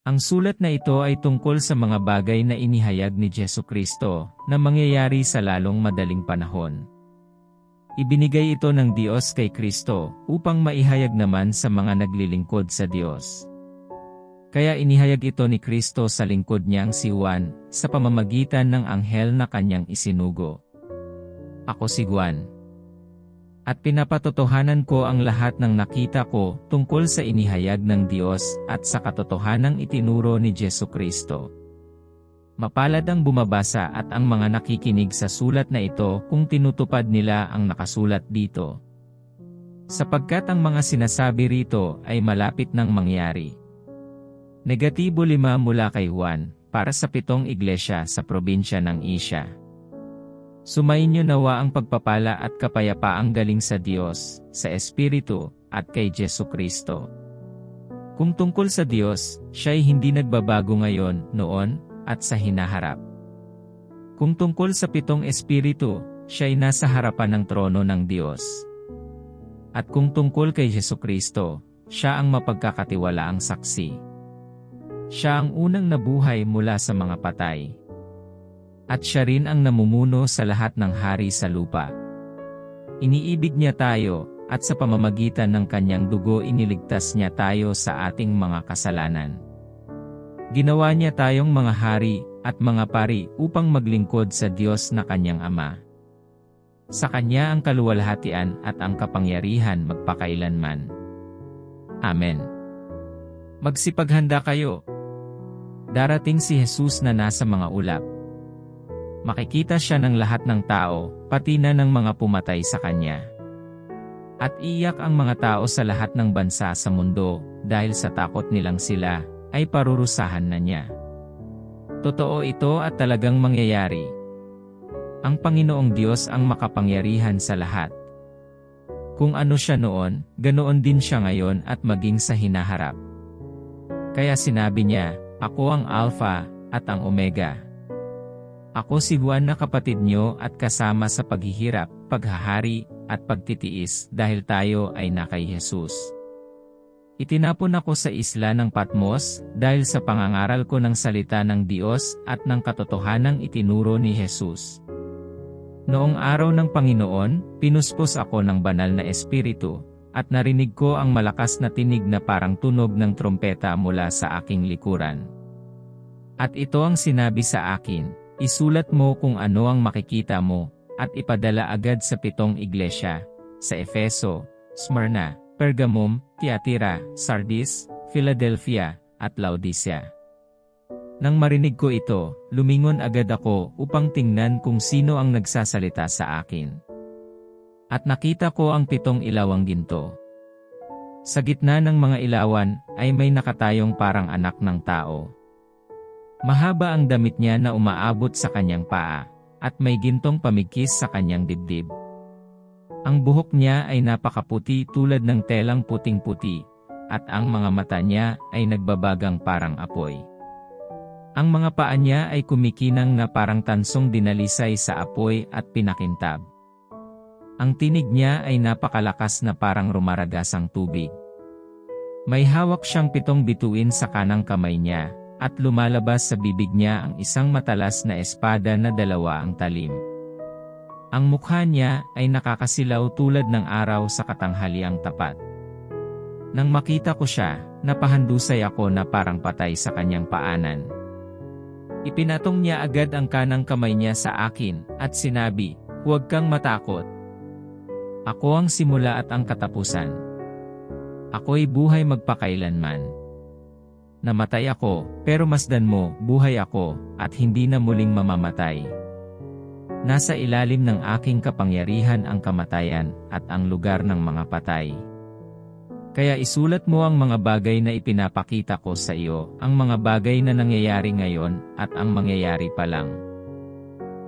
Ang sulat na ito ay tungkol sa mga bagay na inihayag ni Jesucristo na mangyayari sa lalong madaling panahon. Ibinigay ito ng Diyos kay Kristo upang maihayag naman sa mga naglilingkod sa Diyos. Kaya inihayag ito ni Kristo sa lingkod niyang si Juan sa pamamagitan ng anghel na kanyang isinugo. Ako si Juan. At pinapatotohanan ko ang lahat ng nakita ko tungkol sa inihayag ng Diyos at sa katotohanang itinuro ni Jesucristo. Mapalad ang bumabasa at ang mga nakikinig sa sulat na ito kung tinutupad nila ang nakasulat dito. Sapagkat ang mga sinasabi rito ay malapit nang mangyari. Negatibo 5 mula kay Juan, para sa 7 iglesia sa probinsya ng Asia. Sumainyo nawa ang pagpapala at kapayapaang galing sa Diyos, sa Espiritu, at kay Jesucristo. Kung tungkol sa Diyos, siya'y hindi nagbabago ngayon, noon, at sa hinaharap. Kung tungkol sa 7 Espiritu, siya'y nasa harapan ng trono ng Diyos. At kung tungkol kay Jesucristo, siya ang mapagkakatiwalaang saksi. Siya ang unang nabuhay mula sa mga patay. At siya rin ang namumuno sa lahat ng hari sa lupa. Iniibig niya tayo, at sa pamamagitan ng kanyang dugo iniligtas niya tayo sa ating mga kasalanan. Ginawa niya tayong mga hari at mga pari upang maglingkod sa Diyos na kanyang Ama. Sa kanya ang kaluwalhatian at ang kapangyarihan magpakailanman. Amen. Magsipaghanda kayo. Darating si Jesus na nasa mga ulap. Makikita siya ng lahat ng tao, pati na ng mga pumatay sa kanya. At iyak ang mga tao sa lahat ng bansa sa mundo, dahil sa takot nilang sila, ay parurusahan na niya. Totoo ito at talagang mangyayari. Ang Panginoong Diyos ang makapangyarihan sa lahat. Kung ano siya noon, ganoon din siya ngayon at maging sa hinaharap. Kaya sinabi niya, Ako ang Alpha at ang Omega. Ako si Juan na kapatid niyo at kasama sa paghihirap, paghahari, at pagtitiis dahil tayo ay na kay Jesus. Itinapon ako sa isla ng Patmos dahil sa pangangaral ko ng salita ng Diyos at ng katotohanang itinuro ni Jesus. Noong araw ng Panginoon, pinuspos ako ng banal na espiritu, at narinig ko ang malakas na tinig na parang tunog ng trompeta mula sa aking likuran. At ito ang sinabi sa akin, isulat mo kung ano ang makikita mo, at ipadala agad sa 7 iglesia, sa Efeso, Smyrna, Pergamum, Tiatira, Sardis, Philadelphia, at Laodicea. Nang marinig ko ito, lumingon agad ako upang tingnan kung sino ang nagsasalita sa akin. At nakita ko ang 7 ilawang ginto. Sa gitna ng mga ilawan ay may nakatayong parang anak ng tao. Mahaba ang damit niya na umaabot sa kanyang paa, at may gintong pamigkis sa kanyang dibdib. Ang buhok niya ay napakaputi tulad ng telang puting-puti, at ang mga mata niya ay nagbabagang parang apoy. Ang mga paa niya ay kumikinang na parang tansong dinalisay sa apoy at pinakintab. Ang tinig niya ay napakalakas na parang rumaragasang tubig. May hawak siyang 7 bituin sa kanang kamay niya, at lumalabas sa bibig niya ang isang matalas na espada na 2 ang talim. Ang mukha niya ay nakakasilaw tulad ng araw sa katanghaliang tapat. Nang makita ko siya, napahandusay ako na parang patay sa kanyang paanan. Ipinatong niya agad ang kanang kamay niya sa akin, at sinabi, Huwag kang matakot. Ako ang simula at ang katapusan. Ako'y buhay magpakailanman. Namatay ako, pero masdan mo, buhay ako, at hindi na muling mamamatay. Nasa ilalim ng aking kapangyarihan ang kamatayan, at ang lugar ng mga patay. Kaya isulat mo ang mga bagay na ipinapakita ko sa iyo, ang mga bagay na nangyayari ngayon, at ang mangyayari pa lang.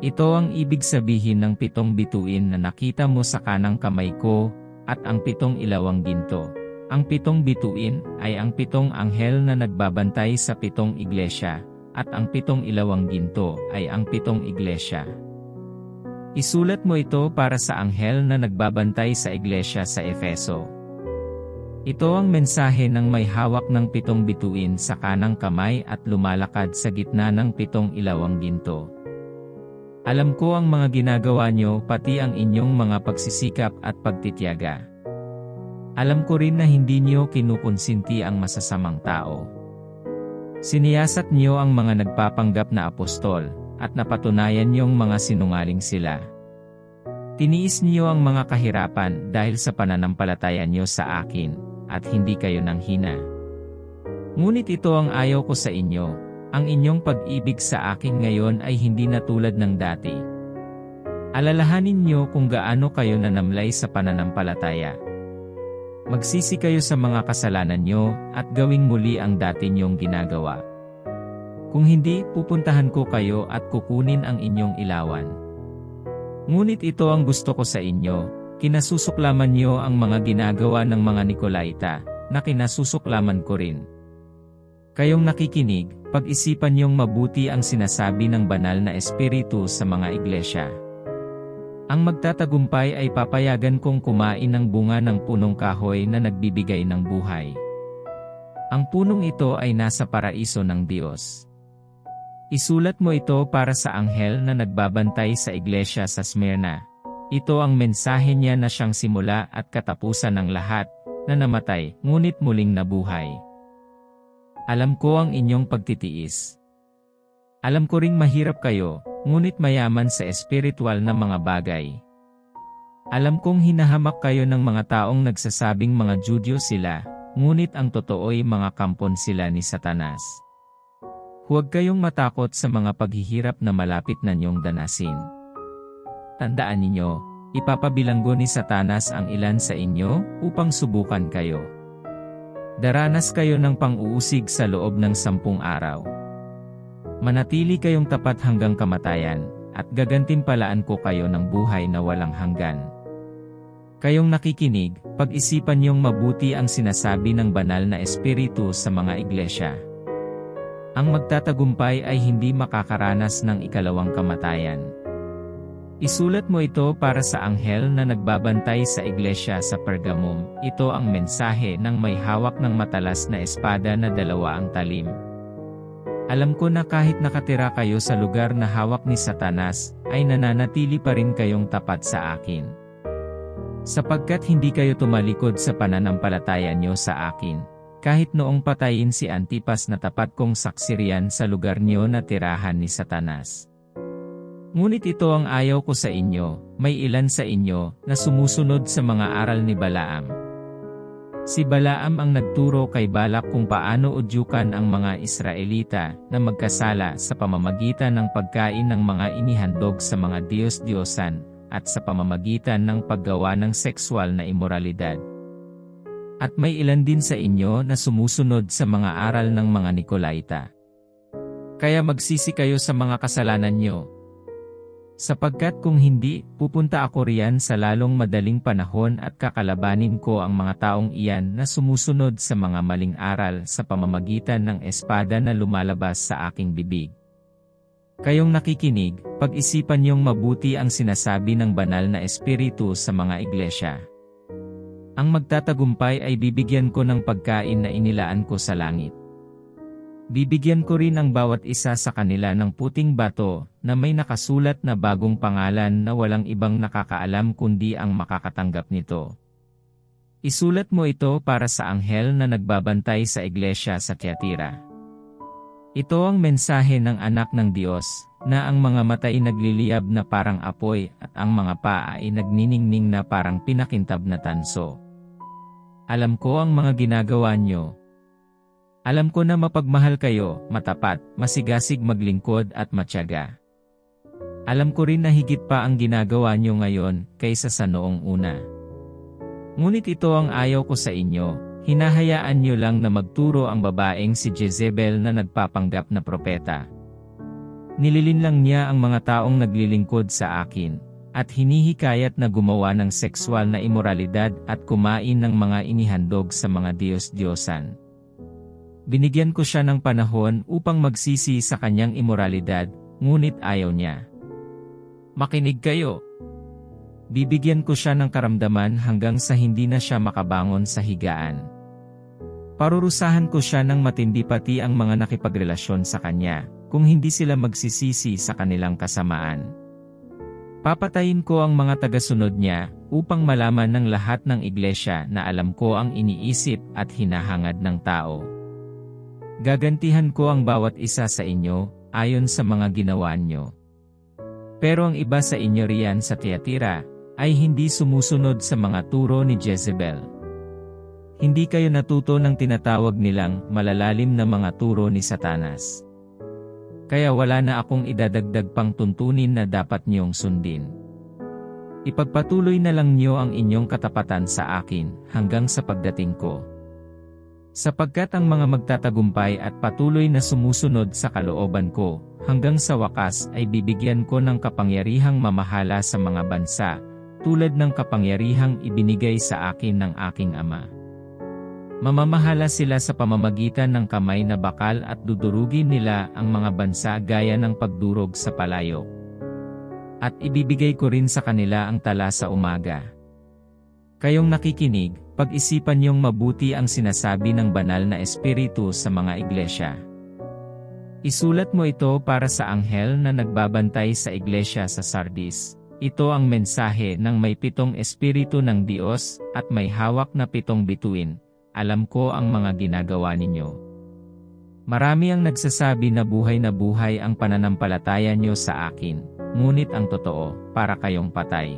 Ito ang ibig sabihin ng 7 bituin na nakita mo sa kanang kamay ko, at ang 7 ilawang ginto. Ang 7 bituin ay ang 7 anghel na nagbabantay sa 7 iglesia, at ang 7 ilawang ginto ay ang 7 iglesia. Isulat mo ito para sa anghel na nagbabantay sa iglesia sa Efeso. Ito ang mensahe ng may hawak ng 7 bituin sa kanang kamay at lumalakad sa gitna ng 7 ilawang ginto. Alam ko ang mga ginagawa nyo, pati ang inyong mga pagsisikap at pagtitiyaga. Alam ko rin na hindi nyo kinukonsinti ang masasamang tao. Siniyasat nyo ang mga nagpapanggap na apostol, at napatunayan nyong mga sinungaling sila. Tiniis niyo ang mga kahirapan dahil sa pananampalataya niyo sa akin, at hindi kayo nanghina. Ngunit ito ang ayaw ko sa inyo, ang inyong pag-ibig sa akin ngayon ay hindi na tulad ng dati. Alalahanin niyo kung gaano kayo nanamlay sa pananampalataya. Magsisi kayo sa mga kasalanan niyo, at gawing muli ang dati niyong ginagawa. Kung hindi, pupuntahan ko kayo at kukunin ang inyong ilawan. Ngunit ito ang gusto ko sa inyo, kinasusuklaman niyo ang mga ginagawa ng mga Nicolaita, na kinasusuklaman ko rin. Kayong nakikinig, pag-isipan niyong mabuti ang sinasabi ng banal na espiritu sa mga iglesia. Ang magtatagumpay ay papayagan kong kumain ng bunga ng punong kahoy na nagbibigay ng buhay. Ang punong ito ay nasa paraiso ng Diyos. Isulat mo ito para sa anghel na nagbabantay sa iglesia sa Smyrna. Ito ang mensahe niya na siyang simula at katapusan ng lahat, na namatay, ngunit muling nabuhay. Alam ko ang inyong pagtitiis. Alam ko ring mahirap kayo, ngunit mayaman sa espiritual na mga bagay. Alam kong hinahamak kayo ng mga taong nagsasabing mga Judyo sila, ngunit ang totoo'y mga kampon sila ni Satanas. Huwag kayong matakot sa mga paghihirap na malapit na niyong danasin. Tandaan ninyo, ipapabilanggo ni Satanas ang ilan sa inyo upang subukan kayo. Daranas kayo ng pang-uusig sa loob ng 10 araw. Manatili kayong tapat hanggang kamatayan, at gagantimpalaan ko kayo ng buhay na walang hanggan. Kayong nakikinig, pag-isipan niyong mabuti ang sinasabi ng banal na espiritu sa mga iglesia. Ang magtatagumpay ay hindi makakaranas ng ikalawang kamatayan. Isulat mo ito para sa anghel na nagbabantay sa iglesia sa Pergamum. Ito ang mensahe ng may hawak ng matalas na espada na 2 ang talim. Alam ko na kahit nakatira kayo sa lugar na hawak ni Satanas, ay nananatili pa rin kayong tapat sa akin. Sapagkat hindi kayo tumalikod sa pananampalataya niyo sa akin, kahit noong patayin si Antipas na tapat kong saksi riyan sa lugar niyo na tirahan ni Satanas. Ngunit ito ang ayaw ko sa inyo, may ilan sa inyo na sumusunod sa mga aral ni Balaam. Si Balaam ang nagturo kay Balak kung paano udyukan ang mga Israelita na magkasala sa pamamagitan ng pagkain ng mga inihandog sa mga Diyos-Diyosan at sa pamamagitan ng paggawa ng sexual na imoralidad. At may ilan din sa inyo na sumusunod sa mga aral ng mga Nicolaita. Kaya magsisi kayo sa mga kasalanan niyo. Sapagkat kung hindi, pupunta ako riyan sa lalong madaling panahon at kakalabanin ko ang mga taong iyan na sumusunod sa mga maling aral sa pamamagitan ng espada na lumalabas sa aking bibig. Kayong nakikinig, pag-isipan niyong mabuti ang sinasabi ng banal na espiritu sa mga iglesia. Ang magtatagumpay ay bibigyan ko ng pagkain na inilaan ko sa langit. Bibigyan ko rin ang bawat isa sa kanila ng puting bato na may nakasulat na bagong pangalan na walang ibang nakakaalam kundi ang makakatanggap nito. Isulat mo ito para sa anghel na nagbabantay sa iglesia sa Tiatira. Ito ang mensahe ng anak ng Diyos, na ang mga mata ay nagliliyab na parang apoy at ang mga paa ay nagniningning na parang pinakintab na tanso. Alam ko ang mga ginagawa niyo. Alam ko na mapagmahal kayo, matapat, masigasig maglingkod at matyaga. Alam ko rin na higit pa ang ginagawa niyo ngayon kaysa sa noong una. Ngunit ito ang ayaw ko sa inyo, hinahayaan niyo lang na magturo ang babaeng si Jezebel na nagpapanggap na propeta. Nililinlang niya ang mga taong naglilingkod sa akin, at hinihikayat na gumawa ng sexual na imoralidad at kumain ng mga inihandog sa mga Diyos-Diyosan. Binigyan ko siya ng panahon upang magsisi sa kanyang imoralidad, ngunit ayaw niya. Makinig kayo. Bibigyan ko siya ng karamdaman hanggang sa hindi na siya makabangon sa higaan. Parurusahan ko siya ng matindi pati ang mga nakipagrelasyon sa kanya, kung hindi sila magsisisi sa kanilang kasamaan. Papatayin ko ang mga tagasunod niya, upang malaman ng lahat ng iglesia na alam ko ang iniisip at hinahangad ng tao. Gagantihan ko ang bawat isa sa inyo, ayon sa mga ginawa niyo. Pero ang iba sa inyo riyan sa Tiatira, ay hindi sumusunod sa mga turo ni Jezebel. Hindi kayo natuto ng tinatawag nilang malalalim na mga turo ni Satanas. Kaya wala na akong idadagdag pang tuntunin na dapat niyong sundin. Ipagpatuloy na lang niyo ang inyong katapatan sa akin hanggang sa pagdating ko. Sapagkat ang mga magtatagumpay at patuloy na sumusunod sa kalooban ko, hanggang sa wakas ay bibigyan ko ng kapangyarihang mamahala sa mga bansa, tulad ng kapangyarihang ibinigay sa akin ng aking Ama. Mamamahala sila sa pamamagitan ng kamay na bakal at dudurugin nila ang mga bansa gaya ng pagdurog sa palayok. At ibibigay ko rin sa kanila ang tala sa umaga. Kayong nakikinig, pag-isipan niyong mabuti ang sinasabi ng banal na espiritu sa mga iglesia. Isulat mo ito para sa anghel na nagbabantay sa iglesia sa Sardis. Ito ang mensahe ng may 7 espiritu ng Diyos at may hawak na 7 bituin. Alam ko ang mga ginagawa ninyo. Marami ang nagsasabi na buhay ang pananampalataya nyo sa akin, ngunit ang totoo, para kayong patay.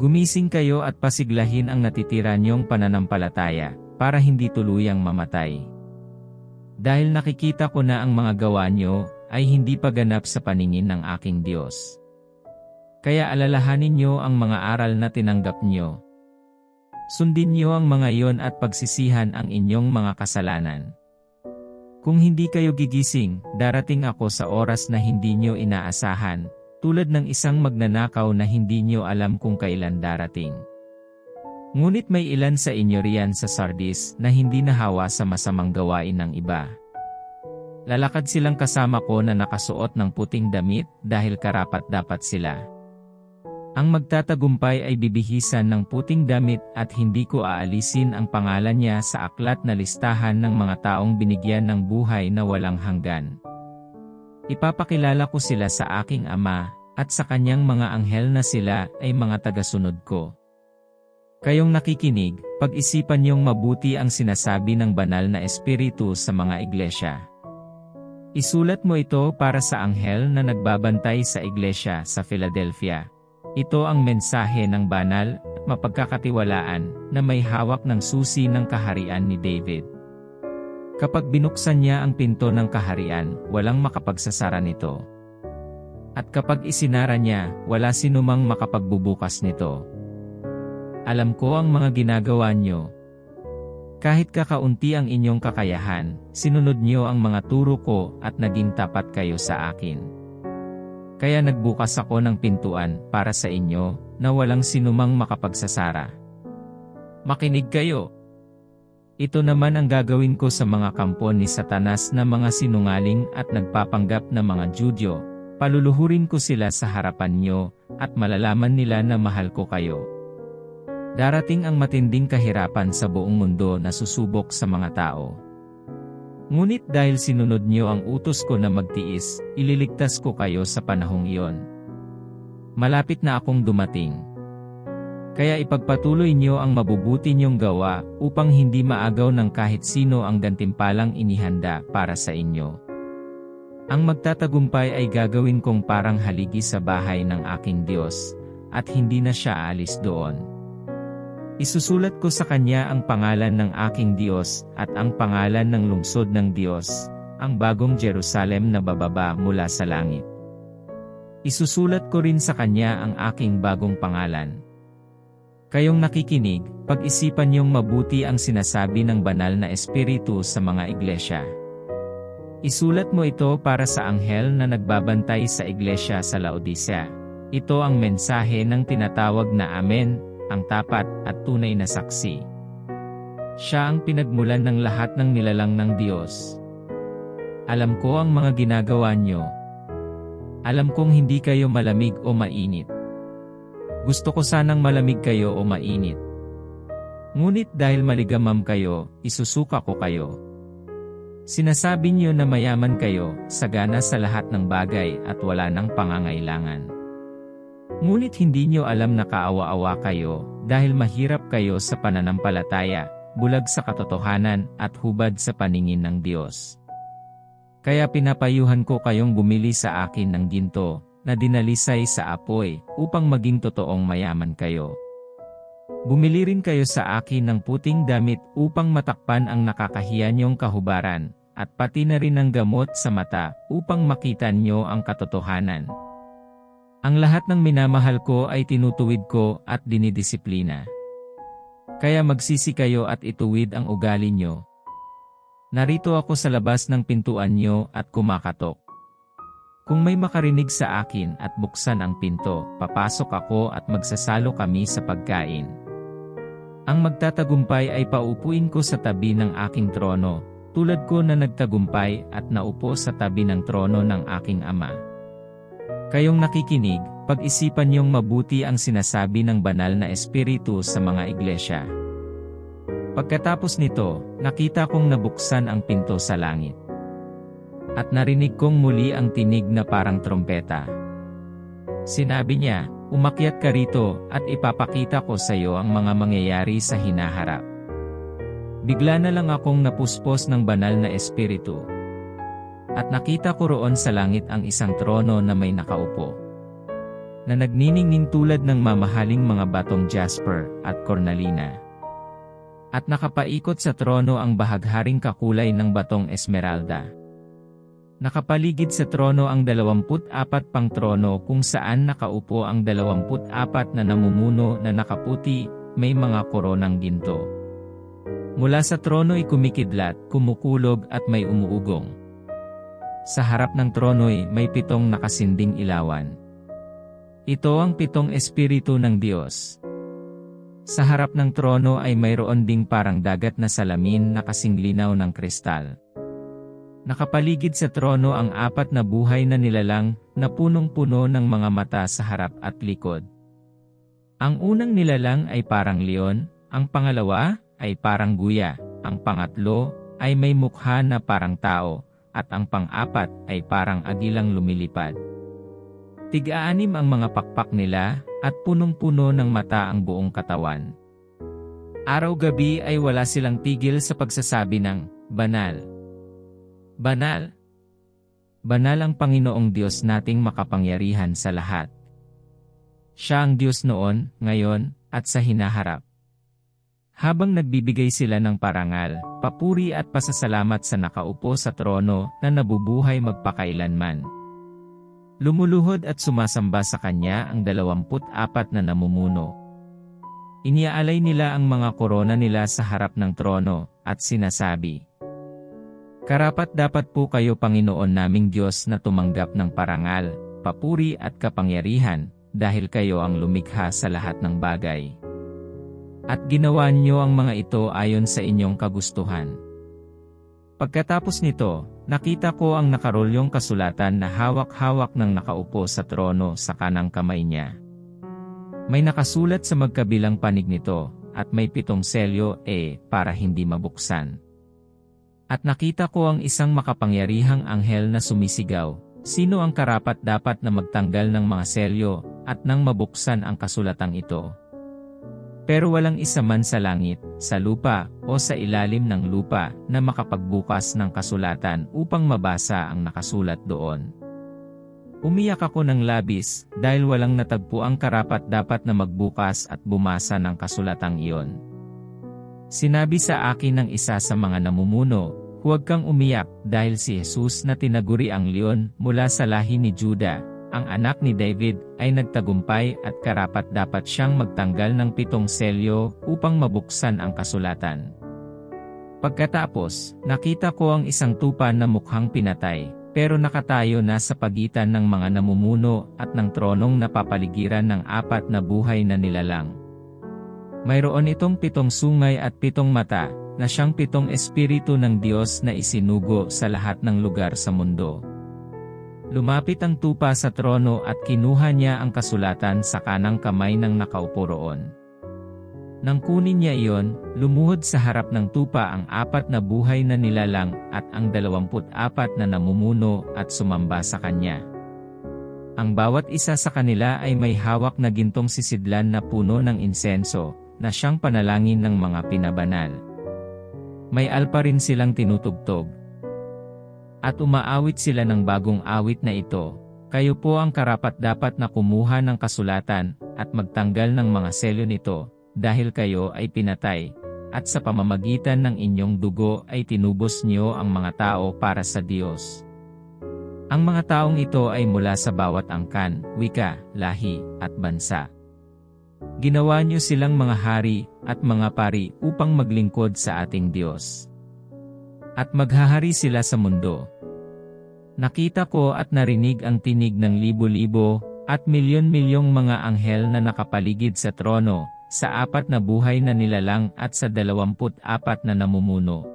Gumising kayo at pasiglahin ang natitira nyong pananampalataya, para hindi tuluyang mamatay. Dahil nakikita ko na ang mga gawa nyo, ay hindi pa ganap sa paningin ng aking Diyos. Kaya alalahanin nyo ang mga aral na tinanggap nyo. Sundin niyo ang mga iyon at pagsisihan ang inyong mga kasalanan. Kung hindi kayo gigising, darating ako sa oras na hindi niyo inaasahan, tulad ng isang magnanakaw na hindi niyo alam kung kailan darating. Ngunit may ilan sa inyo riyan sa Sardis na hindi nahawa sa masamang gawain ng iba. Lalakad silang kasama ko na nakasuot ng puting damit dahil karapat-dapat sila. Ang magtatagumpay ay bibihisan ng puting damit at hindi ko aalisin ang pangalan niya sa aklat na listahan ng mga taong binigyan ng buhay na walang hanggan. Ipapakilala ko sila sa aking Ama, at sa kanyang mga anghel na sila ay mga tagasunod ko. Kayong nakikinig, pag-isipan niyong mabuti ang sinasabi ng banal na espiritu sa mga iglesia. Isulat mo ito para sa anghel na nagbabantay sa iglesia sa Philadelphia. Ito ang mensahe ng banal at mapagkakatiwalaan na may hawak ng susi ng kaharian ni David. Kapag binuksan niya ang pinto ng kaharian, walang makapagsasara nito. At kapag isinara niya, wala sinumang makapagbubukas nito. Alam ko ang mga ginagawa niyo. Kahit kakaunti ang inyong kakayahan, sinunod niyo ang mga turo ko at naging tapat kayo sa akin. Kaya nagbukas ako ng pintuan para sa inyo na walang sinumang makapagsasara. Makinig kayo. Ito naman ang gagawin ko sa mga kampo ni Satanas na mga sinungaling at nagpapanggap na mga Judyo. Paluluhurin ko sila sa harapan nyo at malalaman nila na mahal ko kayo. Darating ang matinding kahirapan sa buong mundo na susubok sa mga tao. Ngunit dahil sinunod niyo ang utos ko na magtiis, ililigtas ko kayo sa panahong iyon. Malapit na akong dumating. Kaya ipagpatuloy niyo ang mabubuti niyong gawa upang hindi maagaw ng kahit sino ang gantimpalang inihanda para sa inyo. Ang magtatagumpay ay gagawin kong parang haligi sa bahay ng aking Diyos, at hindi na siya aalis doon. Isusulat ko sa kanya ang pangalan ng aking Diyos at ang pangalan ng lungsod ng Diyos, ang bagong Jerusalem na bababa mula sa langit. Isusulat ko rin sa kanya ang aking bagong pangalan. Kayong nakikinig, pag-isipan niyong mabuti ang sinasabi ng banal na espiritu sa mga iglesia. Isulat mo ito para sa anghel na nagbabantay sa iglesia sa Laodicea. Ito ang mensahe ng tinatawag na Amen, ang tapat at tunay na saksi. Siya ang pinagmulan ng lahat ng nilalang ng Diyos. Alam ko ang mga ginagawa niyo. Alam kong hindi kayo malamig o mainit. Gusto ko sanang malamig kayo o mainit. Ngunit dahil maligamam kayo, isusuka ko kayo. Sinasabi niyo na mayaman kayo, sagana sa lahat ng bagay at wala ng pangangailangan. Ngunit hindi niyo alam na kaawa-awa kayo, dahil mahirap kayo sa pananampalataya, bulag sa katotohanan at hubad sa paningin ng Diyos. Kaya pinapayuhan ko kayong bumili sa akin ng ginto, na dinalisay sa apoy, upang maging totoong mayaman kayo. Bumili rin kayo sa akin ng puting damit upang matakpan ang nakakahiya niyong kahubaran, at pati na rin ng gamot sa mata upang makita niyo ang katotohanan. Ang lahat ng minamahal ko ay tinutuwid ko at dinidisiplina. Kaya magsisi kayo at ituwid ang ugali niyo. Narito ako sa labas ng pintuan niyo at kumakatok. Kung may makarinig sa akin at buksan ang pinto, papasok ako at magsasalo kami sa pagkain. Ang magtatagumpay ay paupuin ko sa tabi ng aking trono, tulad ko na nagtagumpay at naupo sa tabi ng trono ng aking Ama. Kayong nakikinig, pag-isipan niyong mabuti ang sinasabi ng banal na Espiritu sa mga iglesia. Pagkatapos nito, nakita kong nabuksan ang pinto sa langit. At narinig kong muli ang tinig na parang trompeta. Sinabi niya, "Umakyat ka rito at ipapakita ko sa iyo ang mga mangyayari sa hinaharap." Bigla na lang akong napuspos ng banal na Espiritu. At nakita ko roon sa langit ang isang trono na may nakaupo, na nagniningning tulad ng mamahaling mga batong jasper at cornalina. At nakapaikot sa trono ang bahagharing kakulay ng batong esmeralda. Nakapaligid sa trono ang 24 pang trono kung saan nakaupo ang 24 na namumuno na nakaputi, may mga koronang ginto. Mula sa trono'y kumikidlat, kumukulog at may umuugong. Sa harap ng trono'y may 7 nakasinding ilawan. Ito ang 7 Espiritu ng Diyos. Sa harap ng trono ay mayroon ding parang dagat na salamin na kasing linaw ng kristal. Nakapaligid sa trono ang 4 na buhay na nilalang na punong-puno ng mga mata sa harap at likod. Ang unang nilalang ay parang leon, ang pangalawa ay parang guya, ang pangatlo ay may mukha na parang tao, at ang pang-4 ay parang agilang lumilipad. Tig-6 ang mga pakpak nila, at punong-puno ng mata ang buong katawan. Araw-gabi ay wala silang tigil sa pagsasabi ng, "Banal! Banal! Banal ang Panginoong Diyos nating makapangyarihan sa lahat." Siya ang Diyos noon, ngayon, at sa hinaharap. Habang nagbibigay sila ng parangal, papuri at pasasalamat sa nakaupo sa trono na nabubuhay magpakailanman. Lumuluhod at sumasamba sa kanya ang 24 na namumuno. Iniaalay nila ang mga korona nila sa harap ng trono, at sinasabi, "Karapat-dapat po kayo, Panginoon naming Diyos, na tumanggap ng parangal, papuri at kapangyarihan, dahil kayo ang lumikha sa lahat ng bagay. At ginawa niyo ang mga ito ayon sa inyong kagustuhan." Pagkatapos nito, nakita ko ang nakarolyong kasulatan na hawak-hawak ng nakaupo sa trono sa kanang kamay niya. May nakasulat sa magkabilang panig nito, at may 7 selyo para hindi mabuksan. At nakita ko ang isang makapangyarihang anghel na sumisigaw, "Sino ang karapat-dapat na magtanggal ng mga selyo, at nang mabuksan ang kasulatang ito?" Pero walang isa man sa langit, sa lupa, o sa ilalim ng lupa, na makapagbukas ng kasulatan upang mabasa ang nakasulat doon. Umiyak ako ng labis, dahil walang natagpo ang karapat-dapat na magbukas at bumasa ng kasulatang iyon. Sinabi sa akin ng isa sa mga namumuno, "Huwag kang umiyak, dahil si Jesus na tinaguri ang leon mula sa lahi ni Juda, ang anak ni David, ay nagtagumpay at karapat-dapat siyang magtanggal ng 7 selyo upang mabuksan ang kasulatan." Pagkatapos, nakita ko ang isang tupa na mukhang pinatay, pero nakatayo na sa pagitan ng mga namumuno at ng tronong napapaligiran ng 4 na buhay na nilalang. Mayroon itong 7 sungay at 7 mata, na siyang 7 Espiritu ng Diyos na isinugo sa lahat ng lugar sa mundo. Lumapit ang tupa sa trono at kinuha niya ang kasulatan sa kanang kamay ng nakaupo roon. Nang kunin niya iyon, lumuhod sa harap ng tupa ang 4 na buhay na nilalang at ang 24 na namumuno at sumamba sa kanya. Ang bawat isa sa kanila ay may hawak na gintong sisidlan na puno ng insenso, na siyang panalangin ng mga pinabanal. May alpa rin silang tinutugtog. At umaawit sila ng bagong awit na ito, "Kayo po ang karapat-dapat na kumuha ng kasulatan, at magtanggal ng mga selyo nito, dahil kayo ay pinatay, at sa pamamagitan ng inyong dugo ay tinubos niyo ang mga tao para sa Diyos." Ang mga taong ito ay mula sa bawat angkan, wika, lahi, at bansa. Ginawa niyo silang mga hari at mga pari upang maglingkod sa ating Diyos. At maghahari sila sa mundo. Nakita ko at narinig ang tinig ng libo-libo at milyon-milyong mga anghel na nakapaligid sa trono, sa 4 na buhay na nilalang at sa 24 na namumuno.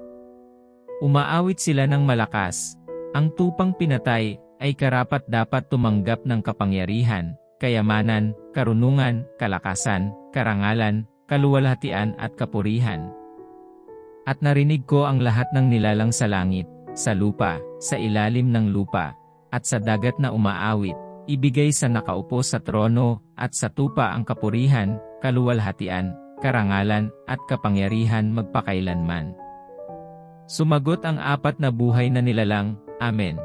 Umaawit sila ng malakas. Ang tupang pinatay ay karapat-dapat tumanggap ng kapangyarihan, kayamanan, karunungan, kalakasan, karangalan, kaluwalhatian at kapurihan. At narinig ko ang lahat ng nilalang sa langit, sa lupa, sa ilalim ng lupa, at sa dagat na umaawit, ibigay sa nakaupo sa trono, at sa tupa ang kapurihan, kaluwalhatian, karangalan, at kapangyarihan magpakailanman. Sumagot ang 4 na buhay na nilalang, "Amen."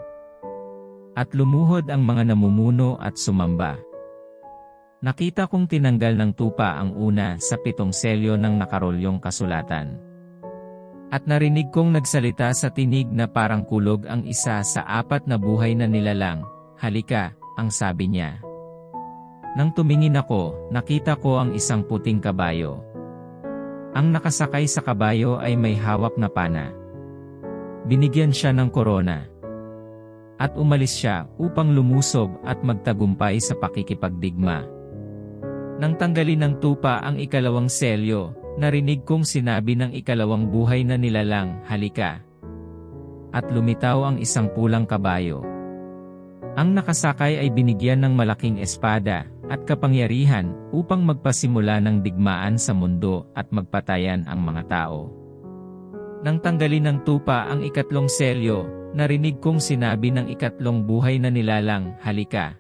At lumuhod ang mga namumuno at sumamba. Nakita kong tinanggal ng tupa ang una sa 7 selyo ng nakarolyong kasulatan. At narinig kong nagsalita sa tinig na parang kulog ang isa sa 4 na buhay na nilalang, "Halika," ang sabi niya. Nang tumingin ako, nakita ko ang isang puting kabayo. Ang nakasakay sa kabayo ay may hawak na pana. Binigyan siya ng korona. At umalis siya upang lumusob at magtagumpay sa pakikipagdigma. Nang tanggalin ng tupa ang 2 selyo, narinig kong sinabi ng 2 buhay na nilalang, "Halika." At lumitaw ang isang pulang kabayo. Ang nakasakay ay binigyan ng malaking espada at kapangyarihan upang magpasimula ng digmaan sa mundo at magpatayan ang mga tao. Nang tanggalin ng tupa ang 3 selyo, narinig kong sinabi ng 3 buhay na nilalang, "Halika."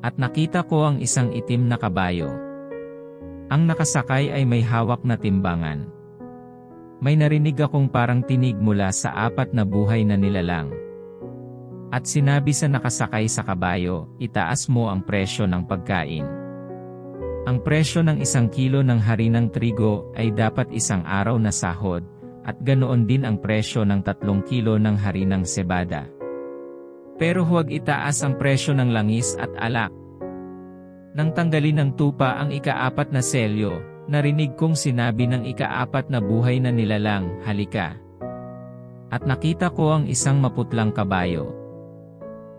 At nakita ko ang isang itim na kabayo. Ang nakasakay ay may hawak na timbangan. May narinig akong parang tinig mula sa 4 na buhay na nilalang. At sinabi sa nakasakay sa kabayo, "Itaas mo ang presyo ng pagkain." Ang presyo ng 1 kilo ng harinang trigo ay dapat 1 araw na sahod, at ganoon din ang presyo ng 3 kilo ng harinang sebada. Pero huwag itaas ang presyo ng langis at alak. Nang tanggalin ng tupa ang 4 na selyo, narinig kong sinabi ng 4 na buhay na nilalang, "Halika." At nakita ko ang isang maputlang kabayo.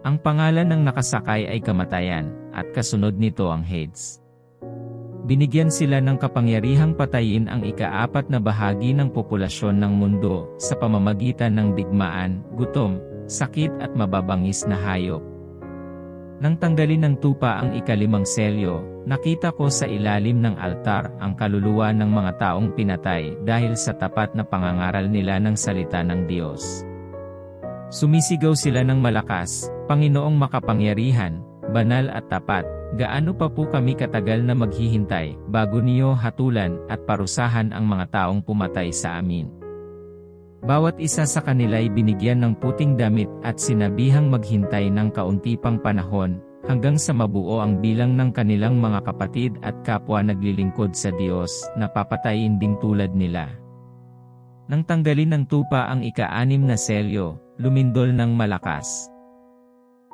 Ang pangalan ng nakasakay ay Kamatayan, at kasunod nito ang Hades. Binigyan sila ng kapangyarihang patayin ang 4 na bahagi ng populasyon ng mundo sa pamamagitan ng digmaan, gutom, sakit at mababangis na hayop. Nang tanggalin ng tupa ang 5 selyo, nakita ko sa ilalim ng altar ang kaluluwa ng mga taong pinatay dahil sa tapat na pangangaral nila ng salita ng Diyos. Sumisigaw sila ng malakas, "Panginoong makapangyarihan, banal at tapat, gaano pa po kami katagal na maghihintay bago niyo hatulan at parusahan ang mga taong pumatay sa amin?" Bawat isa sa kanila ay binigyan ng puting damit at sinabihang maghintay ng kaunti pang panahon, hanggang sa mabuo ang bilang ng kanilang mga kapatid at kapwa naglilingkod sa Diyos na papatayin ding tulad nila. Nang tanggalin ng tupa ang 6 na selyo, lumindol ng malakas.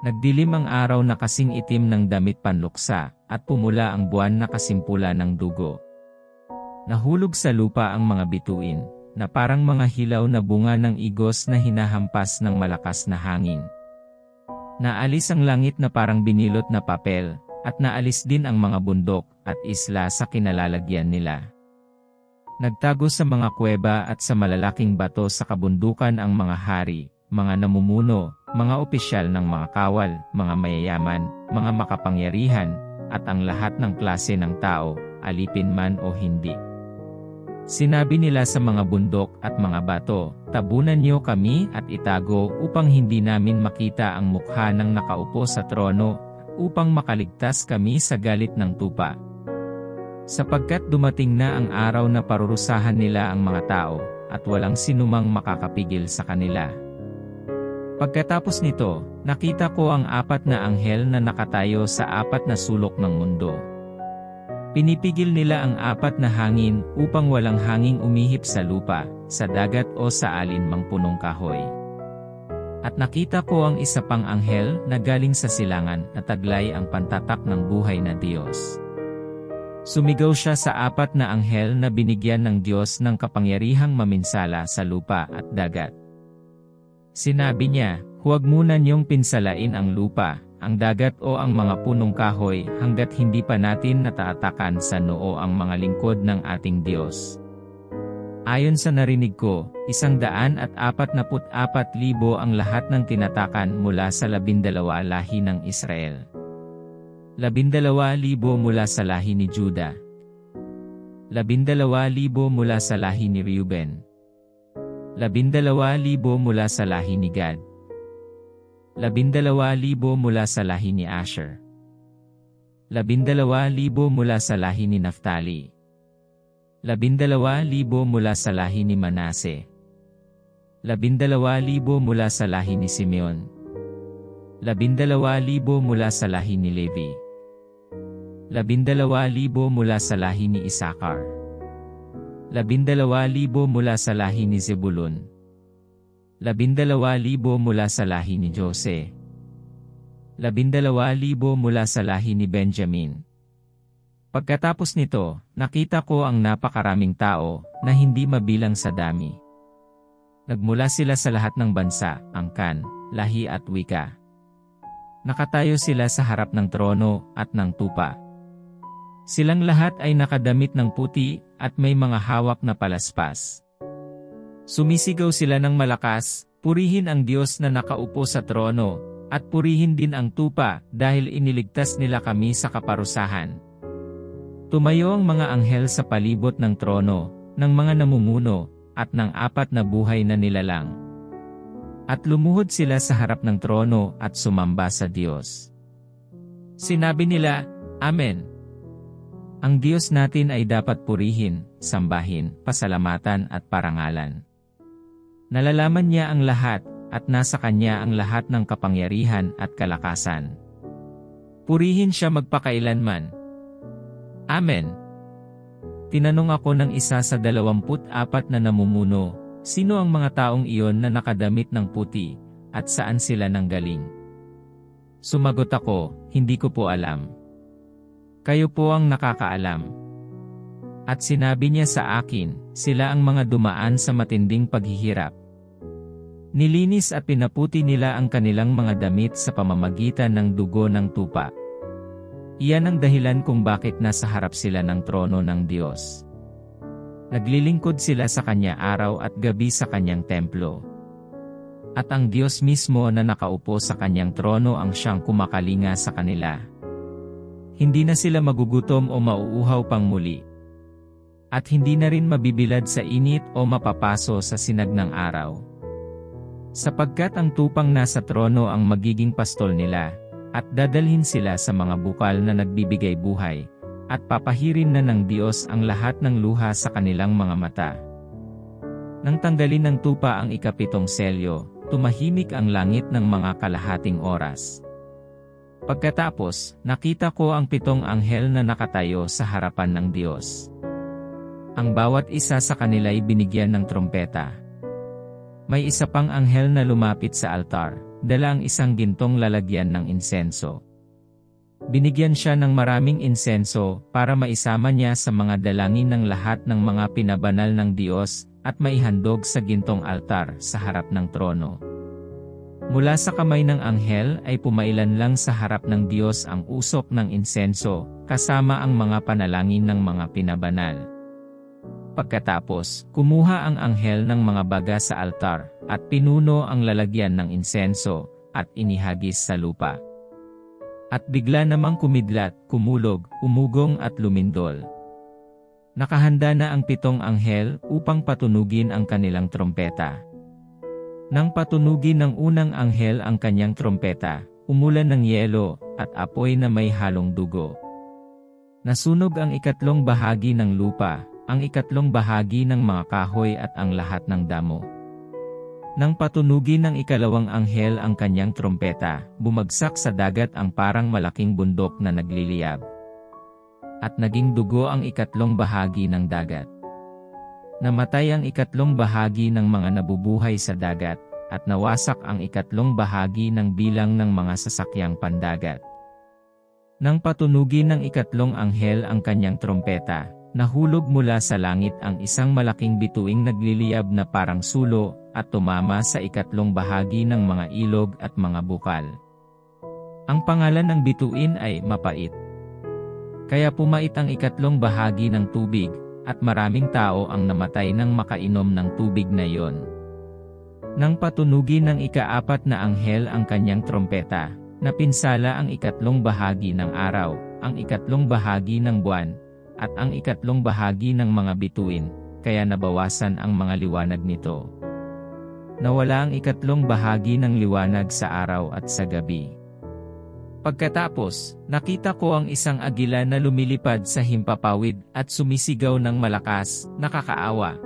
Nagdilim ang araw na kasing itim ng damit panluksa, at pumula ang buwan na kasimpula ng dugo. Nahulog sa lupa ang mga bituin, na parang mga hilaw na bunga ng igos na hinahampas ng malakas na hangin. Naalis ang langit na parang binilot na papel, at naalis din ang mga bundok at isla sa kinalalagyan nila. Nagtago sa mga kuweba at sa malalaking bato sa kabundukan ang mga hari, mga namumuno, mga opisyal ng mga kawal, mga mayayaman, mga makapangyarihan, at ang lahat ng klase ng tao, alipin man o hindi. Sinabi nila sa mga bundok at mga bato, "Tabunan niyo kami at itago upang hindi namin makita ang mukha ng nakaupo sa trono, upang makaligtas kami sa galit ng tupa." Sapagkat dumating na ang araw na parurusahan nila ang mga tao, at walang sinumang makakapigil sa kanila. Pagkatapos nito, nakita ko ang 4 na anghel na nakatayo sa 4 na sulok ng mundo. Pinipigil nila ang 4 na hangin upang walang hanging umihip sa lupa, sa dagat o sa alinmang punong kahoy. At nakita ko ang isa pang anghel na galing sa silangan na taglay ang pantatak ng buhay na Diyos. Sumigaw siya sa 4 na anghel na binigyan ng Diyos ng kapangyarihang maminsala sa lupa at dagat. Sinabi niya, "Huwag muna niyong pinsalain ang lupa, ang dagat o ang mga punong kahoy hanggat hindi pa natin nataatakan sa noo ang mga lingkod ng ating Diyos." Ayon sa narinig ko, 144,000 ang lahat ng tinatakan mula sa 12 lahi ng Israel. 12,000 mula sa lahi ni Juda. 12,000 mula sa lahi ni Reuben. 12,000 mula sa lahi ni Gad. 12,000 mula sa lahi ni Asher. 12,000 mula sa lahi ni Naphtali. 12,000 mula sa lahi ni Manase. 12,000 mula sa lahi ni Simeon. 12,000 mula sa lahi ni Levi. 12,000 mula sa lahi ni Isakar. 12,000 mula sa lahi ni Zebulun. 12,000 mula sa lahi ni Jose. 12,000 mula sa lahi ni Benjamin. Pagkatapos nito, nakita ko ang napakaraming tao na hindi mabilang sa dami. Nagmula sila sa lahat ng bansa, angkan, lahi at wika. Nakatayo sila sa harap ng trono at ng tupa. Silang lahat ay nakadamit ng puti at may mga hawak na palaspas. Sumisigaw sila ng malakas, "Purihin ang Diyos na nakaupo sa trono, at purihin din ang tupa dahil iniligtas nila kami sa kaparusahan." Tumayo ang mga anghel sa palibot ng trono, ng mga namumuno, at ng 4 na buhay na nilalang. At lumuhod sila sa harap ng trono at sumamba sa Diyos. Sinabi nila, "Amen. Ang Diyos natin ay dapat purihin, sambahin, pasalamatan at parangalan. Nalalaman niya ang lahat, at nasa Kanya ang lahat ng kapangyarihan at kalakasan. Purihin siya magpakailanman. Amen." Tinanong ako ng isa sa 24 na namumuno, "Sino ang mga taong iyon na nakadamit ng puti, at saan sila nanggaling?" Sumagot ako, "Hindi ko po alam. Kayo po ang nakakaalam." At sinabi niya sa akin, "Sila ang mga dumaan sa matinding paghihirap. Nilinis at pinaputi nila ang kanilang mga damit sa pamamagitan ng dugo ng tupa. Iyan ang dahilan kung bakit nasa harap sila ng trono ng Diyos. Naglilingkod sila sa Kanya araw at gabi sa Kanyang templo. At ang Diyos mismo na nakaupo sa Kanyang trono ang siyang kumakalinga sa kanila. Hindi na sila magugutom o mauuhaw pang muli. At hindi na rin mabibilad sa init o mapapaso sa sinag ng araw. Sapagkat ang tupang nasa trono ang magiging pastol nila, at dadalhin sila sa mga bukal na nagbibigay buhay, at papahirin na ng Diyos ang lahat ng luha sa kanilang mga mata." Nang tanggalin ng tupa ang 7 selyo, tumahimik ang langit ng mga kalahating oras. Pagkatapos, nakita ko ang 7 anghel na nakatayo sa harapan ng Diyos. Ang bawat isa sa kanila ay binigyan ng trompeta. May isa pang anghel na lumapit sa altar, dala ang isang gintong lalagyan ng insenso. Binigyan siya ng maraming insenso para maisama niya sa mga dalangin ng lahat ng mga pinabanal ng Diyos at maihandog sa gintong altar sa harap ng trono. Mula sa kamay ng anghel ay pumailan lang sa harap ng Diyos ang usok ng insenso, kasama ang mga panalangin ng mga pinabanal. Pagkatapos, kumuha ang anghel ng mga baga sa altar, at pinuno ang lalagyan ng insenso, at inihagis sa lupa. At bigla namang kumidlat, kumulog, umugong at lumindol. Nakahanda na ang 7 anghel upang patunugin ang kanilang trompeta. Nang patunugin ng unang anghel ang kanyang trompeta, umulan ng yelo at apoy na may halong dugo. Nasunog ang 3 bahagi ng lupa, ang 3 bahagi ng mga kahoy at ang lahat ng damo. Nang patunugin ng 2 anghel ang kanyang trompeta, bumagsak sa dagat ang parang malaking bundok na nagliliyab. At naging dugo ang 3 bahagi ng dagat. Namatay ang 3 bahagi ng mga nabubuhay sa dagat, at nawasak ang 3 bahagi ng bilang ng mga sasakyang pandagat. Nang patunugin ng 3 anghel ang kanyang trompeta, nahulog mula sa langit ang isang malaking bituing nagliliyab na parang sulo, at tumama sa 3 bahagi ng mga ilog at mga bukal. Ang pangalan ng bituin ay Mapait. Kaya pumait ang 3 bahagi ng tubig, at maraming tao ang namatay nang makainom ng tubig na iyon. Nang patunugin ng 4 na anghel ang kanyang trompeta, napinsala ang 3 bahagi ng araw, ang 3 bahagi ng buwan, at ang 3 bahagi ng mga bituin, kaya nabawasan ang mga liwanag nito. Nawala ang 3 bahagi ng liwanag sa araw at sa gabi. Pagkatapos, nakita ko ang isang agila na lumilipad sa himpapawid at sumisigaw ng malakas, nakakaawa.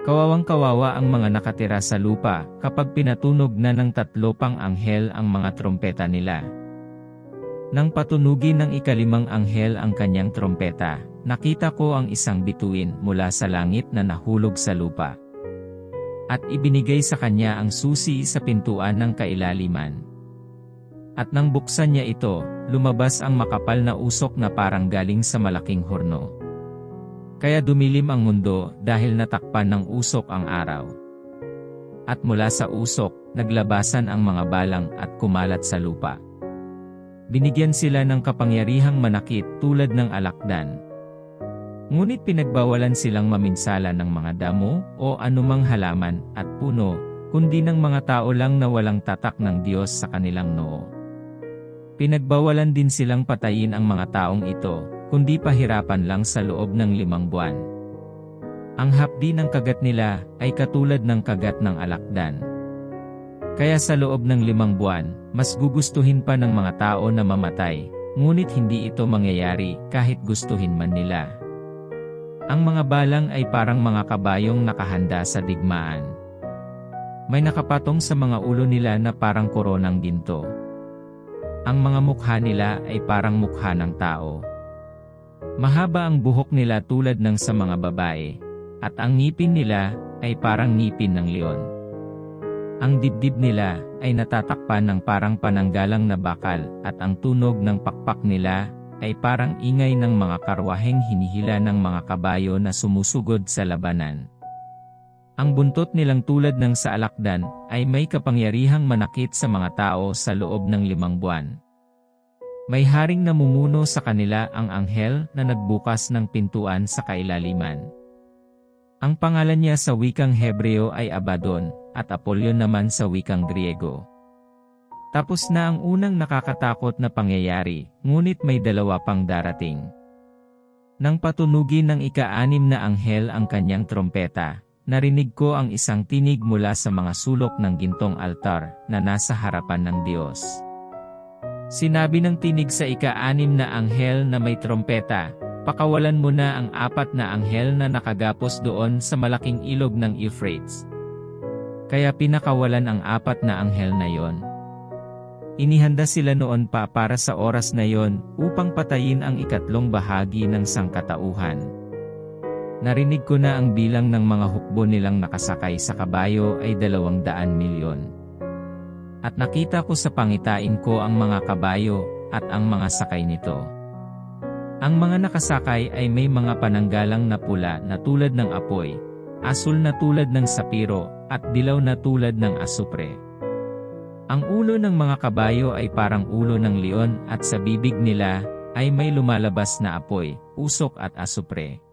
Kawawang-kawawa ang mga nakatira sa lupa kapag pinatunog na ng 3 pang anghel ang mga trompeta nila. Nang patunugin ng 5 anghel ang kanyang trompeta, nakita ko ang isang bituin mula sa langit na nahulog sa lupa. At ibinigay sa kanya ang susi sa pintuan ng kailaliman. At nang buksan niya ito, lumabas ang makapal na usok na parang galing sa malaking horno. Kaya dumilim ang mundo dahil natakpan ng usok ang araw. At mula sa usok, naglabasan ang mga balang at kumalat sa lupa. Binigyan sila ng kapangyarihang manakit tulad ng alakdan. Ngunit pinagbawalan silang maminsala ng mga damo o anumang halaman at puno, kundi ng mga tao lang na walang tatak ng Diyos sa kanilang noo. Pinagbawalan din silang patayin ang mga taong ito, kundi pahirapan lang sa loob ng 5 buwan. Ang hapdi ng kagat nila ay katulad ng kagat ng alakdan. Kaya sa loob ng 5 buwan, mas gugustuhin pa ng mga tao na mamatay, ngunit hindi ito mangyayari kahit gustuhin man nila. Ang mga balang ay parang mga kabayong nakahanda sa digmaan. May nakapatong sa mga ulo nila na parang koronang ginto. Ang mga mukha nila ay parang mukha ng tao. Mahaba ang buhok nila tulad ng sa mga babae, at ang ngipin nila ay parang ngipin ng leon. Ang dibdib nila ay natatakpan ng parang pananggalang na bakal, at ang tunog ng pakpak nila ay parang ingay ng mga karwaheng hinihila ng mga kabayo na sumusugod sa labanan. Ang buntot nilang tulad ng sa alakdan ay may kapangyarihang manakit sa mga tao sa loob ng 5 buwan. May haring namumuno sa kanila ang anghel na nagbukas ng pintuan sa kailaliman. Ang pangalan niya sa wikang Hebreo ay Abaddon, at Apollyon naman sa wikang Griego. Tapos na ang unang nakakatakot na pangyayari, ngunit may 2 pang darating. Nang patunugin ng 6 na anghel ang kanyang trompeta, narinig ko ang isang tinig mula sa mga sulok ng gintong altar na nasa harapan ng Diyos. Sinabi ng tinig sa 6 na anghel na may trompeta, "Pakawalan mo na ang 4 na anghel na nakagapos doon sa malaking ilog ng Euphrates." Kaya pinakawalan ang 4 na anghel na yon. Inihanda sila noon pa para sa oras na yon upang patayin ang 3 bahagi ng sangkatauhan. Narinig ko na ang bilang ng mga hukbo nilang nakasakay sa kabayo ay 200 milyon. At nakita ko sa pangitain ko ang mga kabayo at ang mga sakay nito. Ang mga nakasakay ay may mga pananggalang na pula na tulad ng apoy, asul na tulad ng sapiro, at dilaw na tulad ng asupre. Ang ulo ng mga kabayo ay parang ulo ng leon at sa bibig nila ay may lumalabas na apoy, usok at asupre.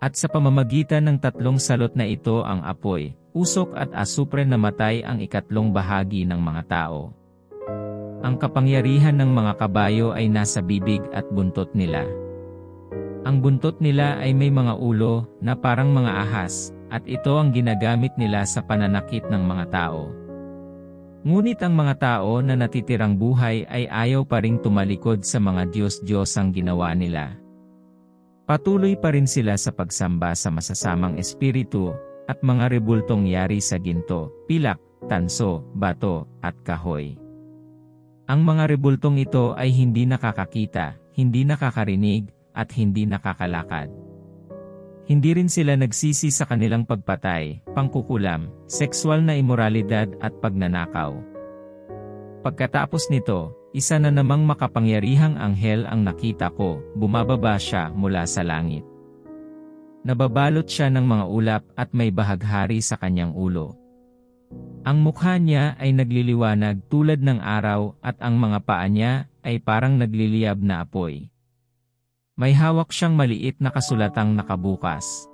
At sa pamamagitan ng 3 salot na ito ang apoy, usok at asupre namatay ang 3 bahagi ng mga tao. Ang kapangyarihan ng mga kabayo ay nasa bibig at buntot nila. Ang buntot nila ay may mga ulo na parang mga ahas, at ito ang ginagamit nila sa pananakit ng mga tao. Ngunit ang mga tao na natitirang buhay ay ayaw pa ring tumalikod sa mga Diyos-Diyos ang ginawa nila. Patuloy pa rin sila sa pagsamba sa masasamang espiritu, at mga rebultong yari sa ginto, pilak, tanso, bato, at kahoy. Ang mga rebultong ito ay hindi nakakakita, hindi nakakarinig, at hindi nakakalakad. Hindi rin sila nagsisi sa kanilang pagpatay, pangkukulam, sexual na imoralidad at pagnanakaw. Pagkatapos nito, isa na namang makapangyarihang anghel ang nakita ko, bumababa siya mula sa langit. Nababalot siya ng mga ulap at may bahaghari sa kanyang ulo. Ang mukha niya ay nagliliwanag tulad ng araw at ang mga paa niya ay parang nagliliyab na apoy. May hawak siyang maliit na kasulatang nakabukas.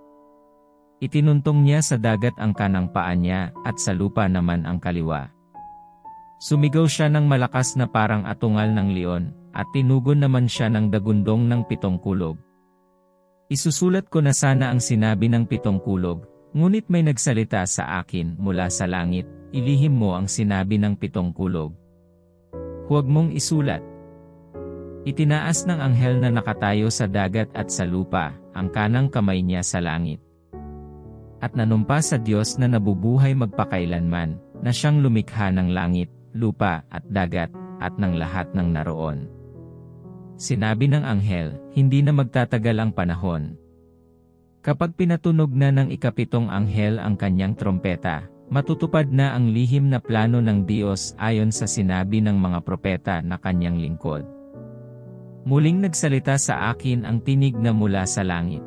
Itinuntong niya sa dagat ang kanang paa niya at sa lupa naman ang kaliwa. Sumigaw siya ng malakas na parang atungal ng leon at tinugon naman siya ng dagundong ng 7 kulog. Isusulat ko na sana ang sinabi ng 7 kulog, ngunit may nagsalita sa akin mula sa langit, ilihim mo ang sinabi ng 7 kulog. Huwag mong isulat. Itinaas ng anghel na nakatayo sa dagat at sa lupa, ang kanang kamay niya sa langit. At nanumpa sa Diyos na nabubuhay magpakailanman, na siyang lumikha ng langit, lupa at dagat, at ng lahat ng naroon. Sinabi ng anghel, hindi na magtatagal ang panahon. Kapag pinatunog na ng ika-7 anghel ang kanyang trompeta, matutupad na ang lihim na plano ng Diyos ayon sa sinabi ng mga propeta na kanyang lingkod. Muling nagsalita sa akin ang tinig na mula sa langit.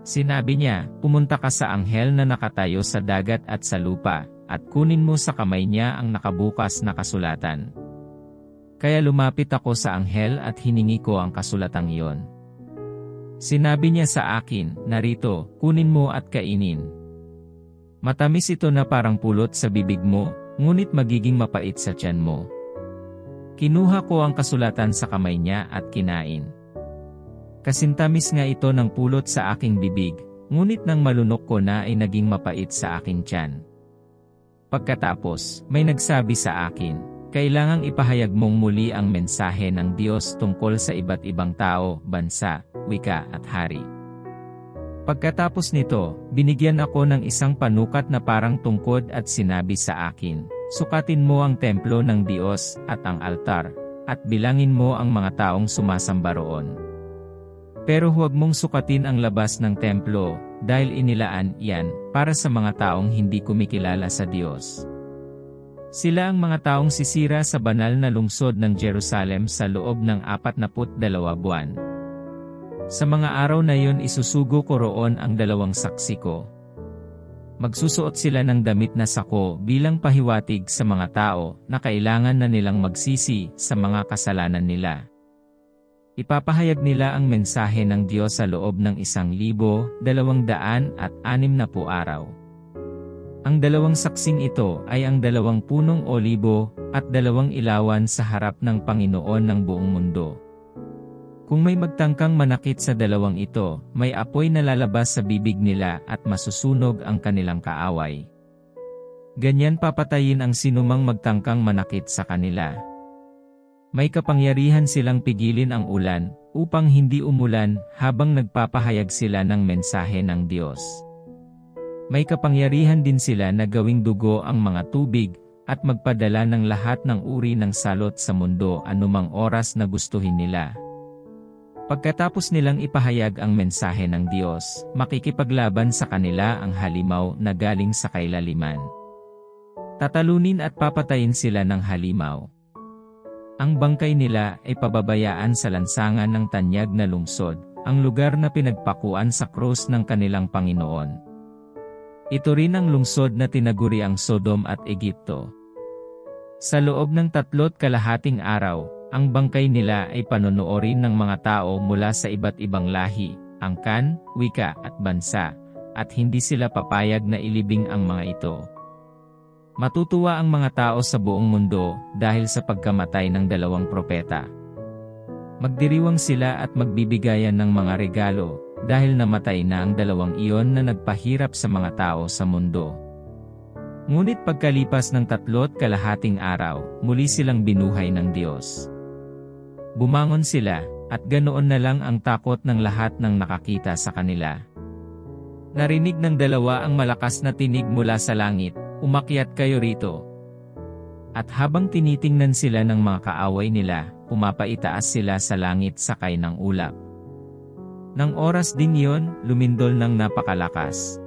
Sinabi niya, pumunta ka sa anghel na nakatayo sa dagat at sa lupa, at kunin mo sa kamay niya ang nakabukas na kasulatan. Kaya lumapit ako sa anghel at hiningi ko ang kasulatang iyon. Sinabi niya sa akin, narito, kunin mo at kainin. Matamis ito na parang pulot sa bibig mo, ngunit magiging mapait sa tiyan mo. Kinuha ko ang kasulatan sa kamay niya at kinain. Kasintamis nga ito ng pulot sa aking bibig, ngunit nang malunok ko na ay naging mapait sa aking tiyan. Pagkatapos, may nagsabi sa akin, kailangang ipahayag mong muli ang mensahe ng Diyos tungkol sa iba't ibang tao, bansa, wika at hari. Pagkatapos nito, binigyan ako ng isang panukat na parang tungkod at sinabi sa akin, sukatin mo ang templo ng Diyos at ang altar, at bilangin mo ang mga taong sumasamba roon. Pero huwag mong sukatin ang labas ng templo, dahil inilaan iyan para sa mga taong hindi kumikilala sa Diyos. Sila ang mga taong sisira sa banal na lungsod ng Jerusalem sa loob ng 42 buwan. Sa mga araw na iyon isusugo ko roon ang 2 saksi ko. Magsusuot sila ng damit na sako bilang pahiwatig sa mga tao na kailangan na nilang magsisi sa mga kasalanan nila. Ipapahayag nila ang mensahe ng Diyos sa loob ng 1,260 araw. Ang 2 saksing ito ay ang 2 punong olibo at 2 ilawan sa harap ng Panginoon ng buong mundo. Kung may magtangkang manakit sa 2 ito, may apoy na lalabas sa bibig nila at masusunog ang kanilang kaaway. Ganyan papatayin ang sinumang magtangkang manakit sa kanila. May kapangyarihan silang pigilin ang ulan, upang hindi umulan habang nagpapahayag sila ng mensahe ng Diyos. May kapangyarihan din sila na gawing dugo ang mga tubig, at magpadala ng lahat ng uri ng salot sa mundo anumang oras na gustuhin nila. Pagkatapos nilang ipahayag ang mensahe ng Diyos, makikipaglaban sa kanila ang halimaw na galing sa kailaliman. Tatalunin at papatayin sila ng halimaw. Ang bangkay nila ay pababayaan sa lansangan ng tanyag na lungsod, ang lugar na pinagpakuan sa krus ng kanilang Panginoon. Ito rin ang lungsod na tinaguri ang Sodom at Egipto. Sa loob ng 3.5 araw, ang bangkay nila ay panonoorin ng mga tao mula sa iba't ibang lahi, angkan, wika at bansa, at hindi sila papayag na ilibing ang mga ito. Matutuwa ang mga tao sa buong mundo dahil sa pagkamatay ng 2 propeta. Magdiriwang sila at magbibigayan ng mga regalo, dahil namatay na ang dalawang iyon na nagpahirap sa mga tao sa mundo. Ngunit pagkalipas ng 3.5 araw, muli silang binuhay ng Diyos. Bumangon sila, at ganoon na lang ang takot ng lahat ng nakakita sa kanila. Narinig ng dalawa ang malakas na tinig mula sa langit, "Umakyat kayo rito." At habang tinitingnan sila ng mga kaaway nila, pumapaitaas sila sa langit sakay ng ulap. Nang oras din iyon, lumindol ng napakalakas.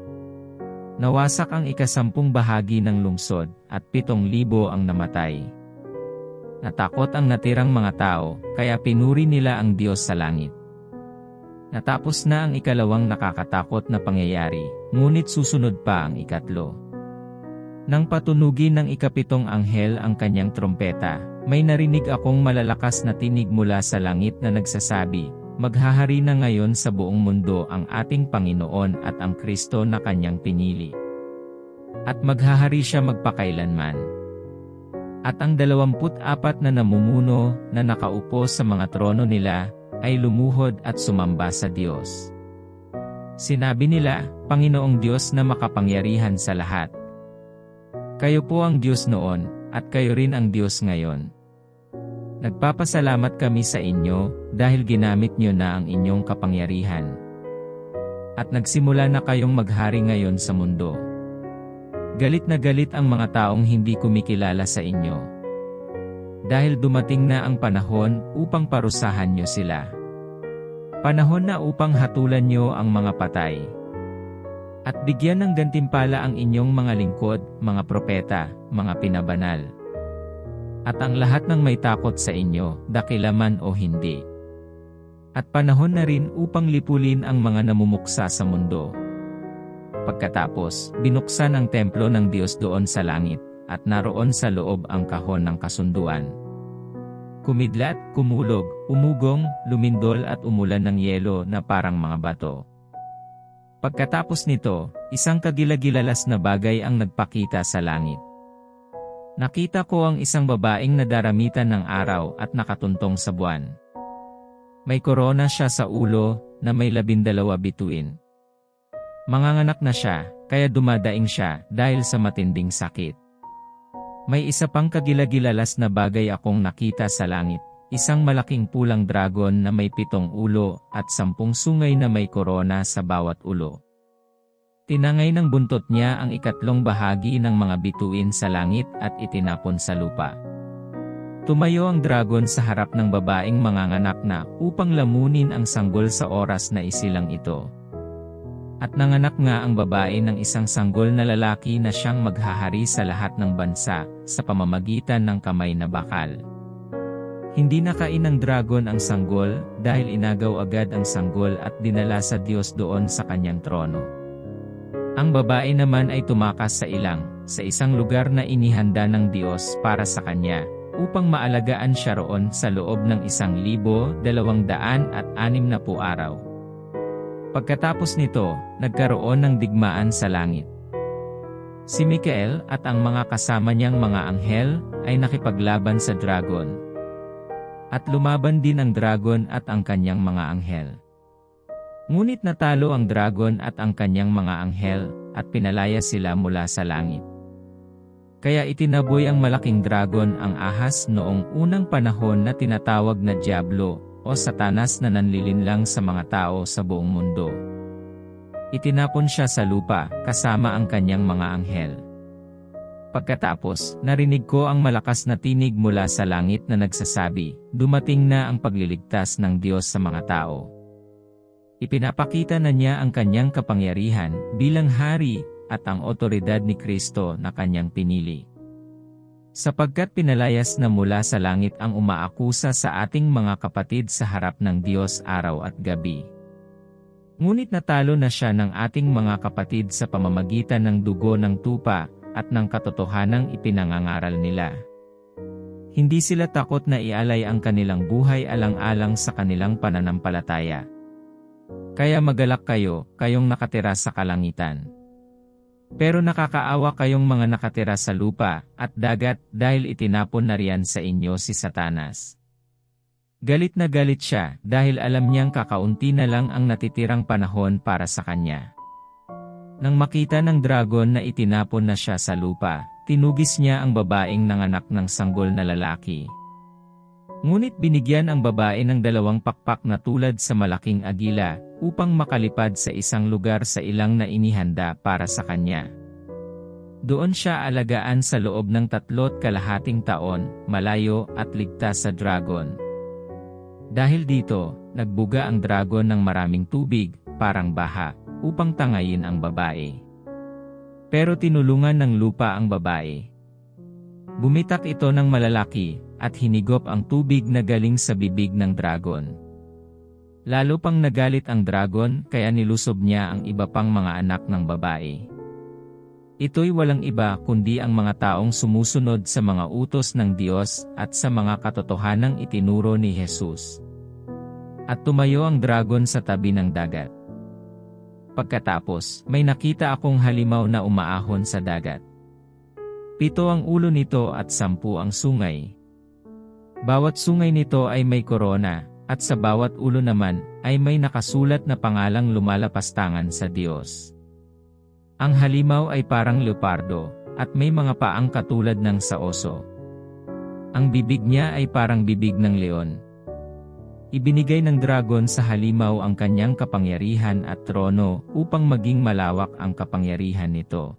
Nawasak ang 10 bahagi ng lungsod, at 7,000 ang namatay. Natakot ang natirang mga tao, kaya pinuri nila ang Diyos sa langit. Natapos na ang 2 nakakatakot na pangyayari, ngunit susunod pa ang 3. Nang patunugin ng 7 anghel ang kanyang trompeta, may narinig akong malalakas na tinig mula sa langit na nagsasabi, "Maghahari na ngayon sa buong mundo ang ating Panginoon at ang Kristo na kanyang pinili. At maghahari siya magpakailanman." At ang 24 na namumuno na nakaupo sa mga trono nila, ay lumuhod at sumamba sa Diyos. Sinabi nila, "Panginoong Diyos na makapangyarihan sa lahat. Kayo po ang Diyos noon, at kayo rin ang Diyos ngayon. Nagpapasalamat kami sa inyo, dahil ginamit niyo na ang inyong kapangyarihan. At nagsimula na kayong maghari ngayon sa mundo. Galit na galit ang mga taong hindi kumikilala sa inyo. Dahil dumating na ang panahon upang parusahan niyo sila. Panahon na upang hatulan niyo ang mga patay. At bigyan ng gantimpala ang inyong mga lingkod, mga propeta, mga pinabanal. At ang lahat ng may takot sa inyo, dakila man o hindi. At panahon na rin upang lipulin ang mga namumuksa sa mundo." Pagkatapos, binuksan ang templo ng Diyos doon sa langit, at naroon sa loob ang kahon ng kasunduan. Kumidlat, kumulog, umugong, lumindol at umulan ng yelo na parang mga bato. Pagkatapos nito, isang kagilagilalas na bagay ang nagpakita sa langit. Nakita ko ang isang babaeng nadaramitan ng araw at nakatuntong sa buwan. May korona siya sa ulo, na may 12 bituin. Manganganak na siya, kaya dumadaing siya dahil sa matinding sakit. May isa pang kagilagilalas na bagay akong nakita sa langit, isang malaking pulang dragon na may 7 ulo at 10 sungay na may korona sa bawat ulo. Tinangay ng buntot niya ang 3 bahagi ng mga bituin sa langit at itinapon sa lupa. Tumayo ang dragon sa harap ng babaeng manganganak na upang lamunin ang sanggol sa oras na isilang ito. At nanganak nga ang babae ng isang sanggol na lalaki na siyang maghahari sa lahat ng bansa, sa pamamagitan ng kamay na bakal. Hindi nakain ng dragon ang sanggol, dahil inagaw agad ang sanggol at dinala sa Diyos doon sa kanyang trono. Ang babae naman ay tumakas sa ilang, sa isang lugar na inihanda ng Diyos para sa kanya, upang maalagaan siya roon sa loob ng 1,260 araw. Pagkatapos nito, nagkaroon ng digmaan sa langit. Si Mikael at ang mga kasama niyang mga anghel ay nakipaglaban sa dragon. At lumaban din ang dragon at ang kanyang mga anghel. Ngunit natalo ang dragon at ang kanyang mga anghel, at pinalaya sila mula sa langit. Kaya itinaboy ang malaking dragon ang ahas noong unang panahon na tinatawag na Diablo, o Satanas na nanlilinlang sa mga tao sa buong mundo. Itinapon siya sa lupa, kasama ang kanyang mga anghel. Pagkatapos, narinig ko ang malakas na tinig mula sa langit na nagsasabi, "Dumating na ang pagliligtas ng Diyos sa mga tao. Ipinapakita na niya ang kanyang kapangyarihan bilang hari at ang otoridad ni Kristo na kanyang pinili. Sapagkat pinalayas na mula sa langit ang umaakusa sa ating mga kapatid sa harap ng Diyos araw at gabi. Ngunit natalo na siya ng ating mga kapatid sa pamamagitan ng dugo ng tupa at ng katotohanang ipinangangaral nila. Hindi sila takot na ialay ang kanilang buhay alang-alang sa kanilang pananampalataya. Kaya magalak kayo, kayong nakatira sa kalangitan. Pero nakakaawa kayong mga nakatira sa lupa at dagat dahil itinapon na riyan sa inyo si Satanas. Galit na galit siya dahil alam niyang kakaunti na lang ang natitirang panahon para sa kanya. Nang makita ng dragon na itinapon na siya sa lupa, tinugis niya ang babaeng nanganak ng sanggol na lalaki. Ngunit binigyan ang babae ng 2 pakpak na tulad sa malaking agila upang makalipad sa isang lugar sa ilang na inihanda para sa kanya. Doon siya alagaan sa loob ng 3.5 taon, malayo at ligtas sa dragon. Dahil dito, nagbuga ang dragon ng maraming tubig, parang baha, upang tangayin ang babae. Pero tinulungan ng lupa ang babae. Bumitak ito ng malalaki, at hinigop ang tubig na galing sa bibig ng dragon. Lalo pang nagalit ang dragon kaya nilusob niya ang iba pang mga anak ng babae. Ito'y walang iba kundi ang mga taong sumusunod sa mga utos ng Diyos at sa mga katotohanang itinuro ni Jesus. At tumayo ang dragon sa tabi ng dagat. Pagkatapos, may nakita akong halimaw na umaahon sa dagat. 7 ang ulo nito at 10 ang sungay. Bawat sungay nito ay may korona, at sa bawat ulo naman ay may nakasulat na pangalang lumalapastangan sa Diyos. Ang halimaw ay parang leopardo, at may mga paang katulad ng sa oso. Ang bibig niya ay parang bibig ng leon. Ibinigay ng dragon sa halimaw ang kanyang kapangyarihan at trono upang maging malawak ang kapangyarihan nito.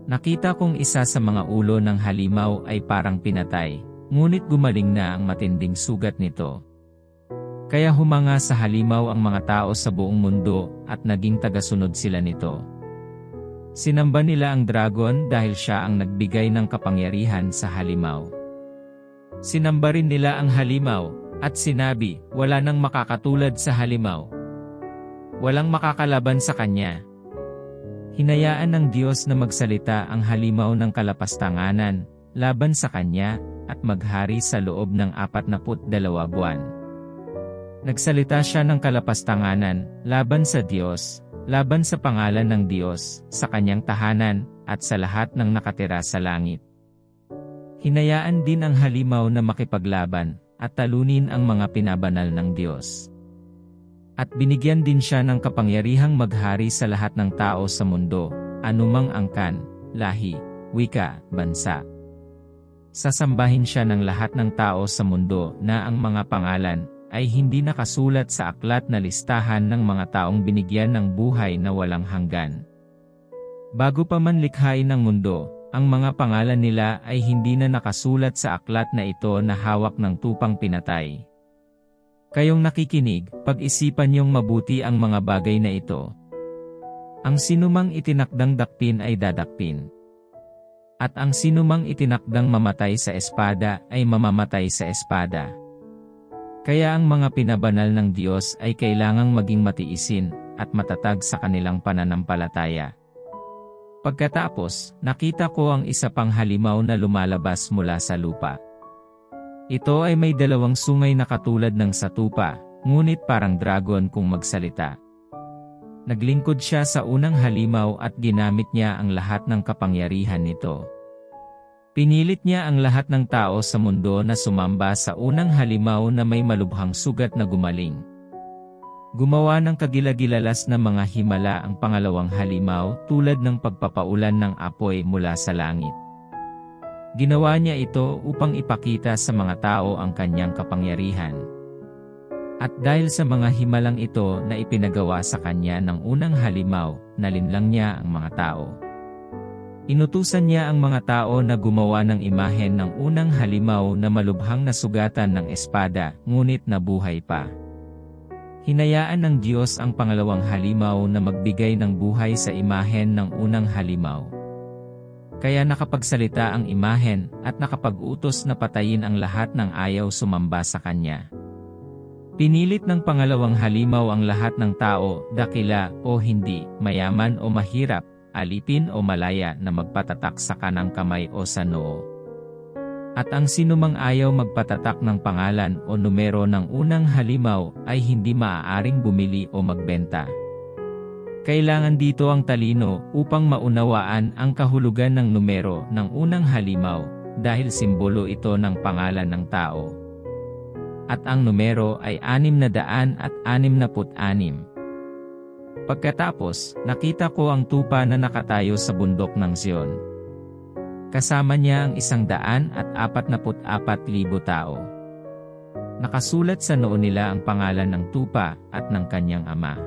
Nakita kong isa sa mga ulo ng halimaw ay parang pinatay, ngunit gumaling na ang matinding sugat nito. Kaya humanga sa halimaw ang mga tao sa buong mundo at naging tagasunod sila nito. Sinamba nila ang dragon dahil siya ang nagbigay ng kapangyarihan sa halimaw. Sinamba rin nila ang halimaw, at sinabi, wala nang makakatulad sa halimaw. Walang makakalaban sa kanya. Hinayaan ng Diyos na magsalita ang halimaw ng kalapastanganan, laban sa kanya, at maghari sa loob ng 42 buwan. Nagsalita siya ng kalapastanganan, laban sa Diyos, laban sa pangalan ng Diyos, sa kanyang tahanan, at sa lahat ng nakatira sa langit. Hinayaan din ang halimaw na makipaglaban, at talunin ang mga pinabanal ng Diyos. At binigyan din siya ng kapangyarihang maghari sa lahat ng tao sa mundo, anumang angkan, lahi, wika, bansa. Sasambahin siya ng lahat ng tao sa mundo na ang mga pangalan ay hindi nakasulat sa aklat na listahan ng mga taong binigyan ng buhay na walang hanggan. Bago pa man likhain ng mundo, ang mga pangalan nila ay hindi na nakasulat sa aklat na ito na hawak ng tupang pinatay. Kayong nakikinig, pag-isipan niyong mabuti ang mga bagay na ito. Ang sinumang itinakdang dakpin ay dadakpin. At ang sinumang itinakdang mamatay sa espada ay mamamatay sa espada. Kaya ang mga pinabanal ng Diyos ay kailangang maging matiisin at matatag sa kanilang pananampalataya. Pagkatapos, nakita ko ang isa pang halimaw na lumalabas mula sa lupa. Ito ay may 2 sungay na katulad ng sa tupa, ngunit parang dragon kung magsalita. Naglingkod siya sa unang halimaw at ginamit niya ang lahat ng kapangyarihan nito. Pinilit niya ang lahat ng tao sa mundo na sumamba sa unang halimaw na may malubhang sugat na gumaling. Gumawa ng kagilagilalas na mga himala ang pangalawang halimaw tulad ng pagpapaulan ng apoy mula sa langit. Ginawa niya ito upang ipakita sa mga tao ang kanyang kapangyarihan. At dahil sa mga himalang ito na ipinagawa sa kanya ng unang halimaw, nalinlang niya ang mga tao. Inutusan niya ang mga tao na gumawa ng imahen ng unang halimaw na malubhang nasugatan ng espada, ngunit nabuhay pa. Hinayaan ng Diyos ang pangalawang halimaw na magbigay ng buhay sa imahen ng unang halimaw. Kaya nakapagsalita ang imahen at nakapag-utos na patayin ang lahat ng ayaw sumamba sa kanya. Pinilit ng pangalawang halimaw ang lahat ng tao, dakila o hindi, mayaman o mahirap, alipin o malaya na magpatatak sa kanang kamay o sa noo. At ang sinumang ayaw magpatatak ng pangalan o numero ng unang halimaw ay hindi maaaring bumili o magbenta. Kailangan dito ang talino upang maunawaan ang kahulugan ng numero ng unang halimaw, dahil simbolo ito ng pangalan ng tao. at ang numero ay 666. Pagkatapos, nakita ko ang tupa na nakatayo sa bundok ng Zion. Kasama niya ang 144,000 tao. Nakasulat sa noo nila ang pangalan ng tupa at ng kanyang ama.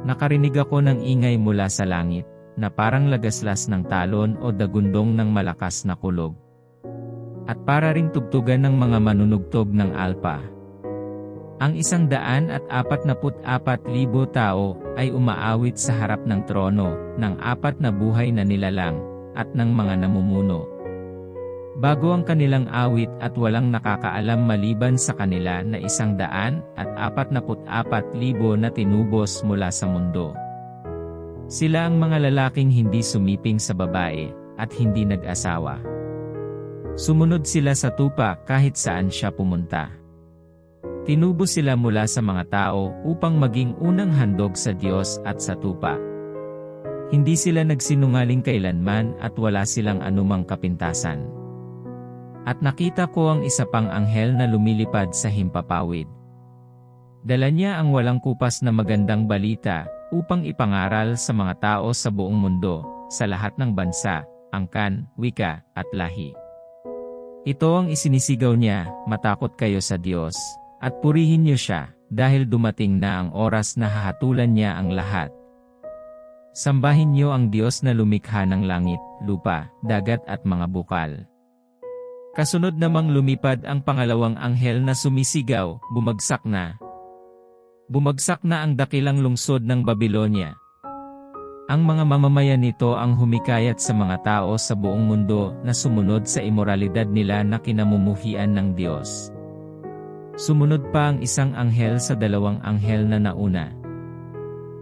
Nakarinig ako ng ingay mula sa langit, na parang lagaslas ng talon o dagundong ng malakas na kulog. At para ring tugtugan ng mga manunugtog ng alpa. Ang 144,000 tao ay umaawit sa harap ng trono ng 4 na buhay na nilalang at ng mga namumuno. Bago ang kanilang awit at walang nakakaalam maliban sa kanila na 144,000 na tinubos mula sa mundo. Sila ang mga lalaking hindi sumiping sa babae at hindi nag-asawa. Sumunod sila sa tupa kahit saan siya pumunta. Tinubos sila mula sa mga tao upang maging unang handog sa Diyos at sa tupa. Hindi sila nagsinungaling kailanman at wala silang anumang kapintasan. At nakita ko ang isa pang anghel na lumilipad sa himpapawid. Dala niya ang walang kupas na magandang balita upang ipangaral sa mga tao sa buong mundo, sa lahat ng bansa, angkan, wika, at lahi. Ito ang isinisigaw niya, matakot kayo sa Diyos. At purihin niyo siya, dahil dumating na ang oras na hahatulan niya ang lahat. Sambahin niyo ang Diyos na lumikha ng langit, lupa, dagat at mga bukal. Kasunod namang lumipad ang pangalawang anghel na sumisigaw, bumagsak na. Bumagsak na ang dakilang lungsod ng Babilonya. Ang mga mamamayan nito ang humikayat sa mga tao sa buong mundo na sumunod sa imoralidad nila na kinamumuhian ng Diyos. Sumunod pa ang isang anghel sa 2 anghel na nauna.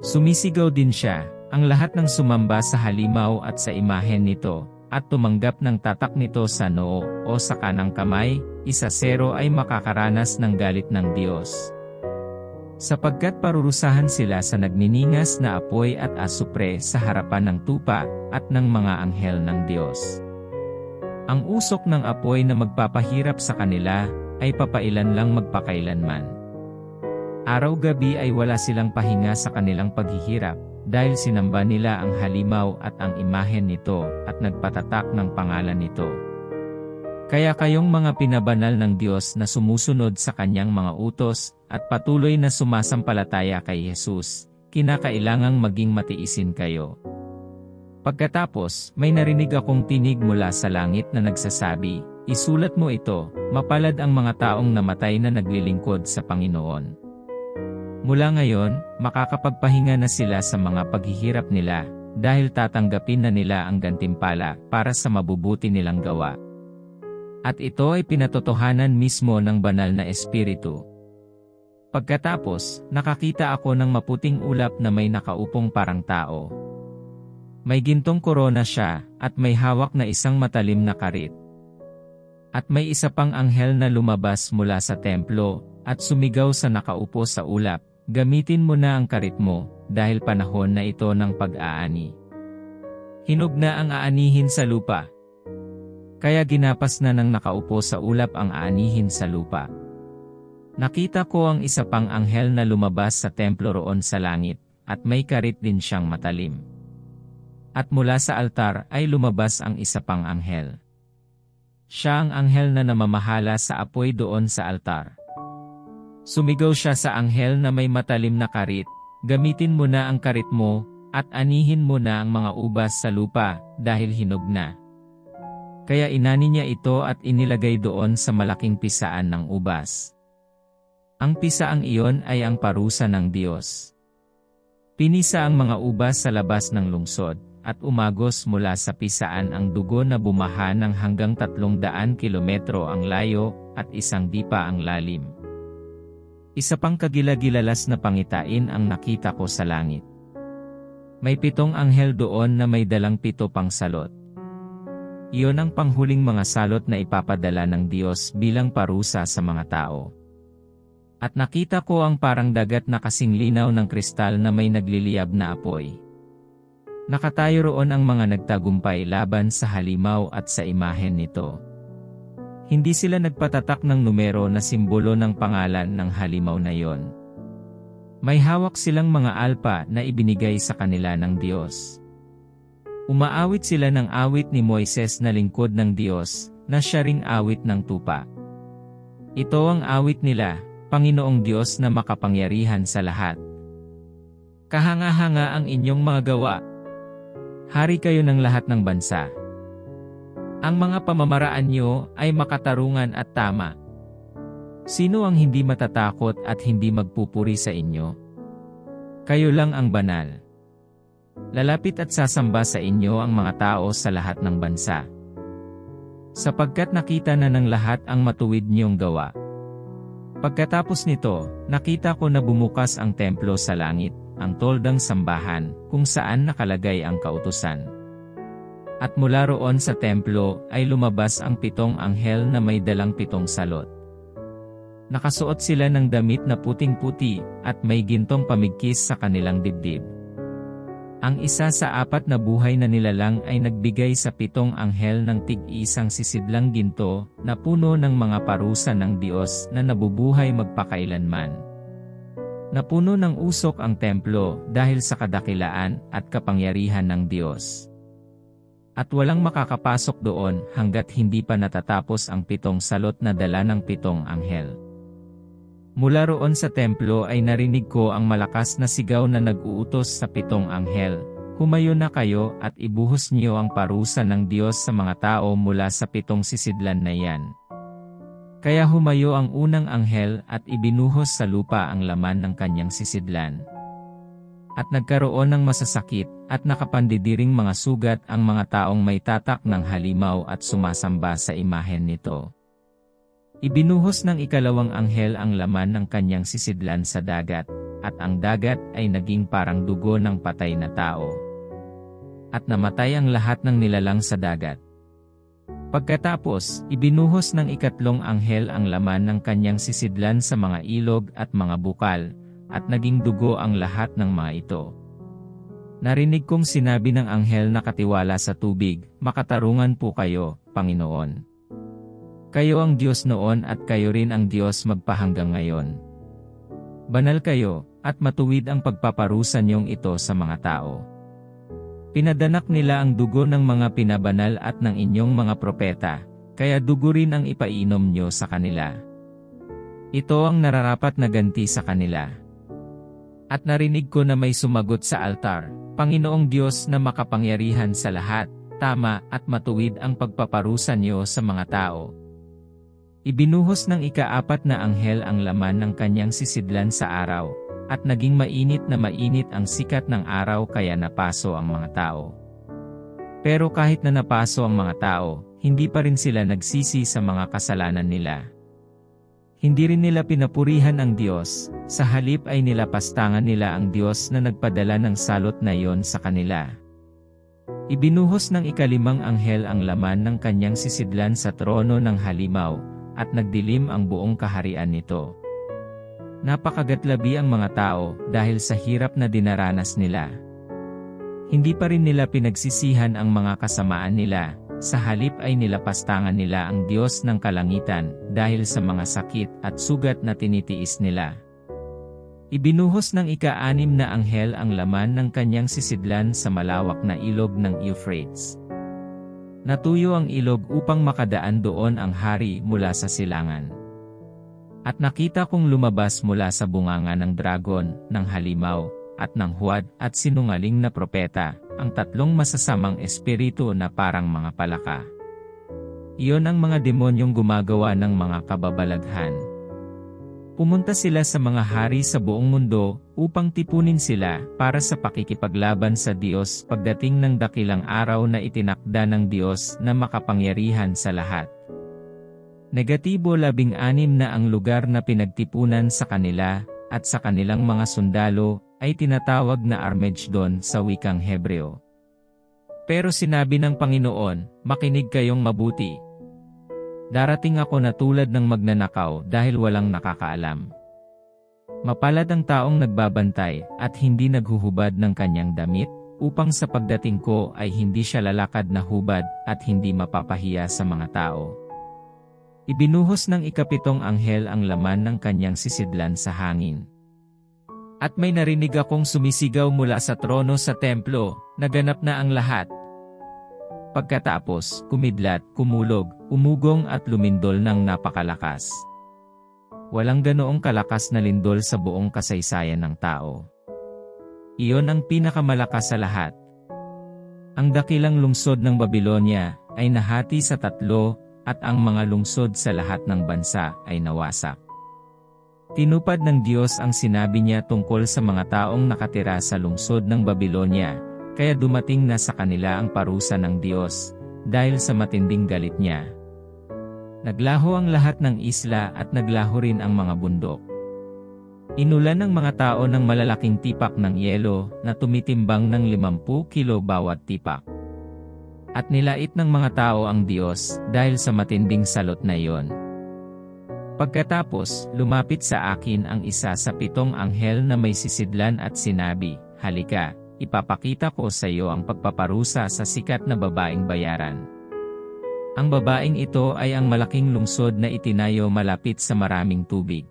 Sumisigaw din siya, ang lahat ng sumamba sa halimaw at sa imahen nito, at tumanggap ng tatak nito sa noo o sa kanang kamay, 1-0 ay makakaranas ng galit ng Diyos. Sapagkat parurusahan sila sa nagniningas na apoy at asupre sa harapan ng tupa at ng mga anghel ng Diyos. Ang usok ng apoy na magpapahirap sa kanila, ay papailan lang magpakailanman. Araw-gabi ay wala silang pahinga sa kanilang paghihirap, dahil sinamba nila ang halimaw at ang imahen nito, at nagpatatak ng pangalan nito. Kaya kayong mga pinabanal ng Diyos na sumusunod sa kanyang mga utos, at patuloy na sumasampalataya kay Jesus, kinakailangang maging matiisin kayo. Pagkatapos, may narinig akong tinig mula sa langit na nagsasabi, isulat mo ito, mapalad ang mga taong namatay na naglilingkod sa Panginoon. Mula ngayon, makakapagpahinga na sila sa mga paghihirap nila, dahil tatanggapin na nila ang gantimpala para sa mabubuti nilang gawa. At ito ay pinatotohanan mismo ng banal na Espiritu. Pagkatapos, nakakita ako ng maputing ulap na may nakaupong parang tao. May gintong korona siya, at may hawak na isang matalim na karit. At may isa pang anghel na lumabas mula sa templo, at sumigaw sa nakaupo sa ulap, gamitin mo na ang karit mo, dahil panahon na ito ng pag-aani. Hinog na ang aanihin sa lupa. Kaya ginapas na ng nakaupo sa ulap ang aanihin sa lupa. Nakita ko ang isa pang anghel na lumabas sa templo roon sa langit, at may karit din siyang matalim. At mula sa altar ay lumabas ang isa pang anghel. Siya ang anghel na namamahala sa apoy doon sa altar. Sumigaw siya sa anghel na may matalim na karit, gamitin mo na ang karit mo, at anihin mo na ang mga ubas sa lupa, dahil hinog na. Kaya inani niya ito at inilagay doon sa malaking pisaan ng ubas. Ang pisaang iyon ay ang parusa ng Diyos. Pinisa ang mga ubas sa labas ng lungsod, at umagos mula sa pisaan ang dugo na bumaha ng hanggang 300 kilometro ang layo, at 1 dipa ang lalim. Isa pang kagilagilalas na pangitain ang nakita ko sa langit. May 7 anghel doon na may dalang 7 pang salot. Iyon ang panghuling mga salot na ipapadala ng Diyos bilang parusa sa mga tao. At nakita ko ang parang dagat na kasing linaw ng kristal na may nagliliyab na apoy. Nakatayo roon ang mga nagtagumpay laban sa halimaw at sa imahen nito. Hindi sila nagpatatak ng numero na simbolo ng pangalan ng halimaw na iyon. May hawak silang mga alpa na ibinigay sa kanila ng Diyos. Umaawit sila ng awit ni Moises na lingkod ng Diyos, na siya ring awit ng tupa. Ito ang awit nila, Panginoong Diyos na makapangyarihan sa lahat. Kahanga-hanga ang inyong mga gawa. Hari kayo ng lahat ng bansa. Ang mga pamamaraan niyo ay makatarungan at tama. Sino ang hindi matatakot at hindi magpupuri sa inyo? Kayo lang ang banal. Lalapit at sasamba sa inyo ang mga tao sa lahat ng bansa. Sapagkat nakita na ng lahat ang matuwid niyong gawa. Pagkatapos nito, nakita ko na bumukas ang templo sa langit, ang toldang sambahan, kung saan nakalagay ang kautusan. At mula roon sa templo ay lumabas ang 7 anghel na may dalang 7 salot. Nakasuot sila ng damit na puting-puti, at may gintong pamigkis sa kanilang dibdib. Ang isa sa 4 na buhay na nilalang ay nagbigay sa 7 anghel ng tig-isang sisidlang ginto, na puno ng mga parusa ng Diyos na nabubuhay magpakailanman. Napuno ng usok ang templo dahil sa kadakilaan at kapangyarihan ng Diyos. At walang makakapasok doon hanggat hindi pa natatapos ang 7 salot na dala ng 7 anghel. Mula roon sa templo ay narinig ko ang malakas na sigaw na nag-uutos sa 7 anghel, "Humayo na kayo at ibuhos niyo ang parusa ng Diyos sa mga tao mula sa 7 sisidlan na yan." Kaya humayo ang unang anghel at ibinuhos sa lupa ang laman ng kanyang sisidlan. At nagkaroon ng masasakit at nakapandidiring mga sugat ang mga taong may tatak ng halimaw at sumasamba sa imahen nito. Ibinuhos ng ikalawang anghel ang laman ng kanyang sisidlan sa dagat, at ang dagat ay naging parang dugo ng patay na tao. At namatay ang lahat ng nilalang sa dagat. Pagkatapos, ibinuhos ng ikatlong anghel ang laman ng kanyang sisidlan sa mga ilog at mga bukal, at naging dugo ang lahat ng mga ito. Narinig kong sinabi ng anghel na katiwala sa tubig, "Makatarungan po kayo, Panginoon. Kayo ang Diyos noon at kayo rin ang Diyos magpahanggang ngayon. Banal kayo, at matuwid ang pagpaparusa niyong ito sa mga tao. Pinadanak nila ang dugo ng mga pinabanal at ng inyong mga propeta, kaya dugo rin ang ipainom niyo sa kanila. Ito ang nararapat na ganti sa kanila." At narinig ko na may sumagot sa altar, "Panginoong Diyos na makapangyarihan sa lahat, tama at matuwid ang pagpaparusa niyo sa mga tao." Ibinuhos ng ika-4 na anghel ang laman ng kanyang sisidlan sa araw, at naging mainit na mainit ang sikat ng araw kaya napaso ang mga tao. Pero kahit na napaso ang mga tao, hindi pa rin sila nagsisi sa mga kasalanan nila. Hindi rin nila pinapurihan ang Diyos, sa halip ay nilapastangan nila ang Diyos na nagpadala ng salot na iyon sa kanila. Ibinuhos ng ika-5 anghel ang laman ng kanyang sisidlan sa trono ng halimaw, at nagdilim ang buong kaharian nito. Napakagatlabi ang mga tao dahil sa hirap na dinaranas nila. Hindi pa rin nila pinagsisihan ang mga kasamaan nila, sa halip ay nilapastangan nila ang Diyos ng kalangitan dahil sa mga sakit at sugat na tinitiis nila. Ibinuhos ng ika-6 na anghel ang laman ng kanyang sisidlan sa malawak na ilog ng Euphrates. Natuyo ang ilog upang makadaan doon ang hari mula sa silangan. At nakita kong lumabas mula sa bunganga ng dragon, ng halimaw, at ng huwad at sinungaling na propeta, ang 3 masasamang espiritu na parang mga palaka. Iyon ang mga demonyong gumagawa ng mga kababalaghan. Pumunta sila sa mga hari sa buong mundo, upang tipunin sila para sa pakikipaglaban sa Diyos pagdating ng dakilang araw na itinakda ng Diyos na makapangyarihan sa lahat. Negatibo 16 na ang lugar na pinagtipunan sa kanila, at sa kanilang mga sundalo, ay tinatawag na Armageddon sa wikang Hebreo. Pero sinabi ng Panginoon, "Makinig kayong mabuti. Darating ako na tulad ng magnanakaw dahil walang nakakaalam. Mapalad ang taong nagbabantay at hindi naghuhubad ng kanyang damit, upang sa pagdating ko ay hindi siya lalakad na hubad at hindi mapapahiya sa mga tao." Ibinuhos ng ikapitong anghel ang laman ng kanyang sisidlan sa hangin. At may narinig akong sumisigaw mula sa trono sa templo, naganap na ang lahat. Pagkatapos, kumidlat, kumulog, umugong at lumindol ng napakalakas. Walang ganoong kalakas na lindol sa buong kasaysayan ng tao. Iyon ang pinakamalakas sa lahat. Ang dakilang lungsod ng Babylonia ay nahati sa tatlo at ang mga lungsod sa lahat ng bansa ay nawasak. Tinupad ng Diyos ang sinabi niya tungkol sa mga taong nakatira sa lungsod ng Babylonia, kaya dumating na sa kanila ang parusa ng Diyos, dahil sa matinding galit niya. Naglaho ang lahat ng isla at naglaho rin ang mga bundok. Inulan ng mga tao ng malalaking tipak ng yelo na tumitimbang ng 50 kilo bawat tipak. At nilait ng mga tao ang Diyos dahil sa matinding salot na iyon. Pagkatapos, lumapit sa akin ang isa sa 7 anghel na may sisidlan at sinabi, "Halika, ipapakita ko sa iyo ang pagpaparusa sa sikat na babaeng bayaran." Ang babaeng ito ay ang malaking lungsod na itinayo malapit sa maraming tubig.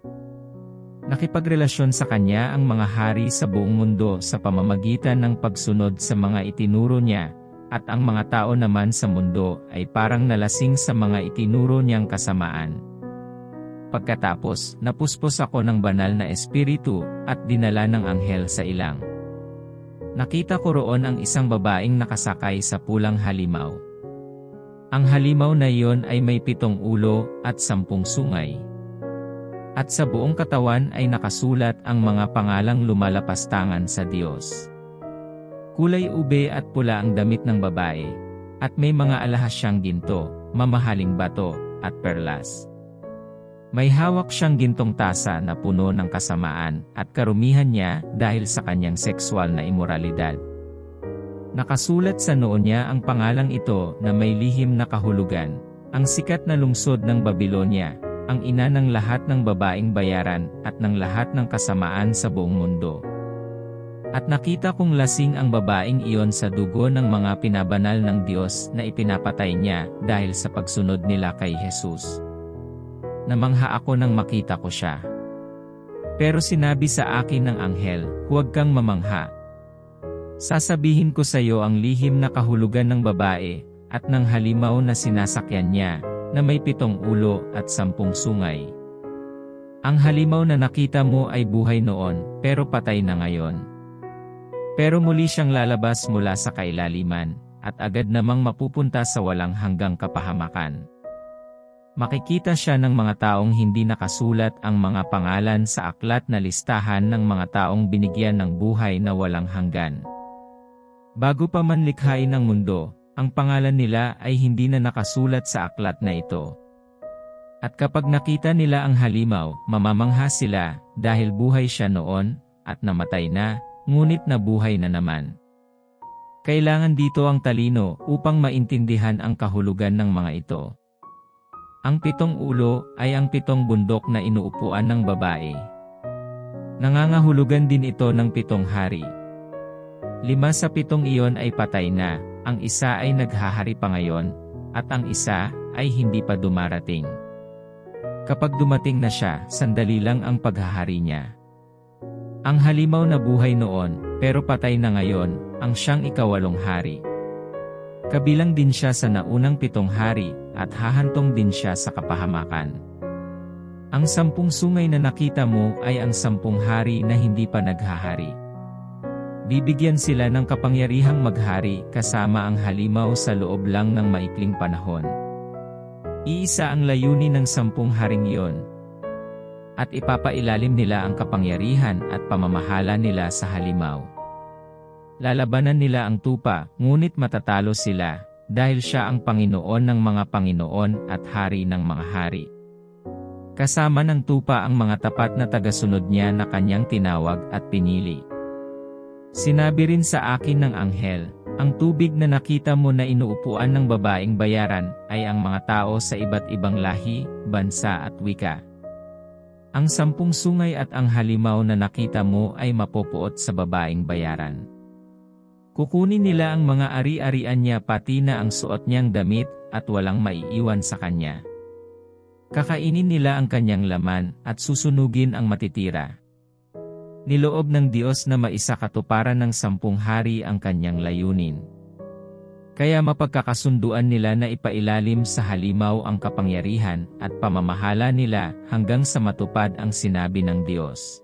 Nakipagrelasyon sa kanya ang mga hari sa buong mundo sa pamamagitan ng pagsunod sa mga itinuro niya, at ang mga tao naman sa mundo ay parang nalasing sa mga itinuro niyang kasamaan. Pagkatapos, napuspos ako ng banal na espiritu, at dinala ng anghel sa ilang. Nakita ko roon ang isang babaeng nakasakay sa pulang halimaw. Ang halimaw na iyon ay may 7 ulo at 10 sungay. At sa buong katawan ay nakasulat ang mga pangalang lumalapastangan sa Diyos. Kulay ube at pula ang damit ng babae, at may mga alahas siyang ginto, mamahaling bato, at perlas. May hawak siyang gintong tasa na puno ng kasamaan at karumihan niya dahil sa kanyang sexual na imoralidad. Nakasulat sa noo niya ang pangalang ito na may lihim na kahulugan, ang sikat na lungsod ng Babylonia, ang ina ng lahat ng babaeng bayaran at ng lahat ng kasamaan sa buong mundo. At nakita kong lasing ang babaeng iyon sa dugo ng mga pinabanal ng Diyos na ipinapatay niya dahil sa pagsunod nila kay Jesus. Namangha ako nang makita ko siya. Pero sinabi sa akin ng anghel, "Huwag kang mamangha. Sasabihin ko sa iyo ang lihim na kahulugan ng babae, at ng halimaw na sinasakyan niya, na may 7 ulo at 10 sungay. Ang halimaw na nakita mo ay buhay noon, pero patay na ngayon. Pero muli siyang lalabas mula sa kailaliman, at agad namang mapupunta sa walang hanggang kapahamakan. Makikita siya ng mga taong hindi nakasulat ang mga pangalan sa aklat na listahan ng mga taong binigyan ng buhay na walang hanggan. Bago pa man likhain ang mundo, ang pangalan nila ay hindi na nakasulat sa aklat na ito. At kapag nakita nila ang halimaw, mamamangha sila, dahil buhay siya noon, at namatay na, ngunit nabuhay na naman. Kailangan dito ang talino upang maintindihan ang kahulugan ng mga ito. Ang 7 ulo ay ang 7 bundok na inuupuan ng babae. Nangangahulugan din ito ng 7 hari. 5 sa 7 iyon ay patay na, ang isa ay naghahari pa ngayon, at ang isa ay hindi pa dumarating. Kapag dumating na siya, sandali lang ang paghahari niya. Ang halimaw na buhay noon, pero patay na ngayon, ang siyang 8 hari. Kabilang din siya sa naunang 7 hari, at hahantong din siya sa kapahamakan. Ang 10 sungay na nakita mo ay ang 10 hari na hindi pa naghahari. Bibigyan sila ng kapangyarihang maghari kasama ang halimaw sa loob lang ng maikling panahon. Iisa ang layunin ng 10 haring iyon. At ipapailalim nila ang kapangyarihan at pamamahala nila sa halimaw. Lalabanan nila ang tupa, ngunit matatalo sila, dahil siya ang Panginoon ng mga Panginoon at Hari ng mga hari. Kasama ng tupa ang mga tapat na tagasunod niya na kanyang tinawag at pinili. Sinabi rin sa akin ng anghel, ang tubig na nakita mo na inuupuan ng babaeng bayaran ay ang mga tao sa iba't ibang lahi, bansa at wika. Ang 10 sungay at ang halimaw na nakita mo ay mapupuot sa babaeng bayaran. Kukunin nila ang mga ari-arian niya pati na ang suot niyang damit, at walang maiiwan sa kanya. Kakainin nila ang kanyang laman at susunugin ang matitira. Niloob ng Diyos na maisakatuparan ng 10 hari ang kanyang layunin. Kaya mapagkakasunduan nila na ipailalim sa halimaw ang kapangyarihan at pamamahala nila hanggang sa matupad ang sinabi ng Diyos.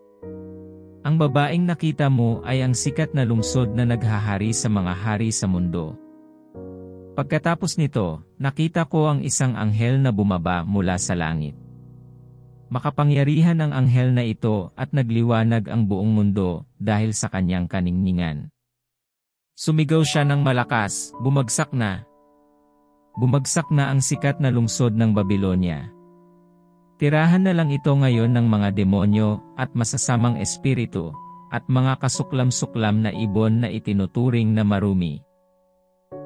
Ang babaeng nakita mo ay ang sikat na lungsod na naghahari sa mga hari sa mundo. Pagkatapos nito, nakita ko ang isang anghel na bumaba mula sa langit. Makapangyarihan ang anghel na ito at nagliwanag ang buong mundo dahil sa kanyang kaningningan. Sumigaw siya ng malakas, bumagsak na. Bumagsak na ang sikat na lungsod ng Babilonia. Tirahan na lang ito ngayon ng mga demonyo at masasamang espiritu, at mga kasuklam-suklam na ibon na itinuturing na marumi.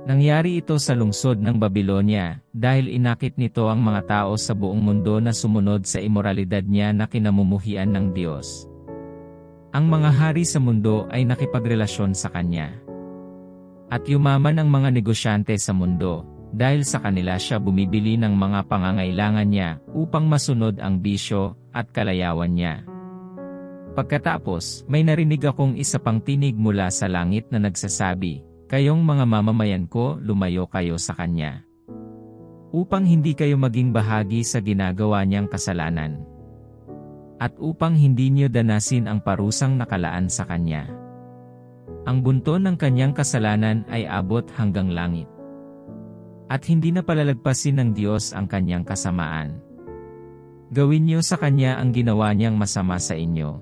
Nangyari ito sa lungsod ng Babilonia dahil inakit nito ang mga tao sa buong mundo na sumunod sa imoralidad niya na kinamumuhian ng Diyos. Ang mga hari sa mundo ay nakipagrelasyon sa kanya. At yumaman ang mga negosyante sa mundo, dahil sa kanila siya bumibili ng mga pangangailangan niya upang masunod ang bisyo at kalayawan niya. Pagkatapos, may narinig akong isa pang tinig mula sa langit na nagsasabi, "Kayong mga mamamayan ko, lumayo kayo sa kanya. Upang hindi kayo maging bahagi sa ginagawa niyang kasalanan. At upang hindi niyo danasin ang parusang nakalaan sa kanya. Ang bunto ng kanyang kasalanan ay abot hanggang langit. At hindi na palalagpasin ng Diyos ang kanyang kasamaan. Gawin niyo sa kanya ang ginawa niyang masama sa inyo.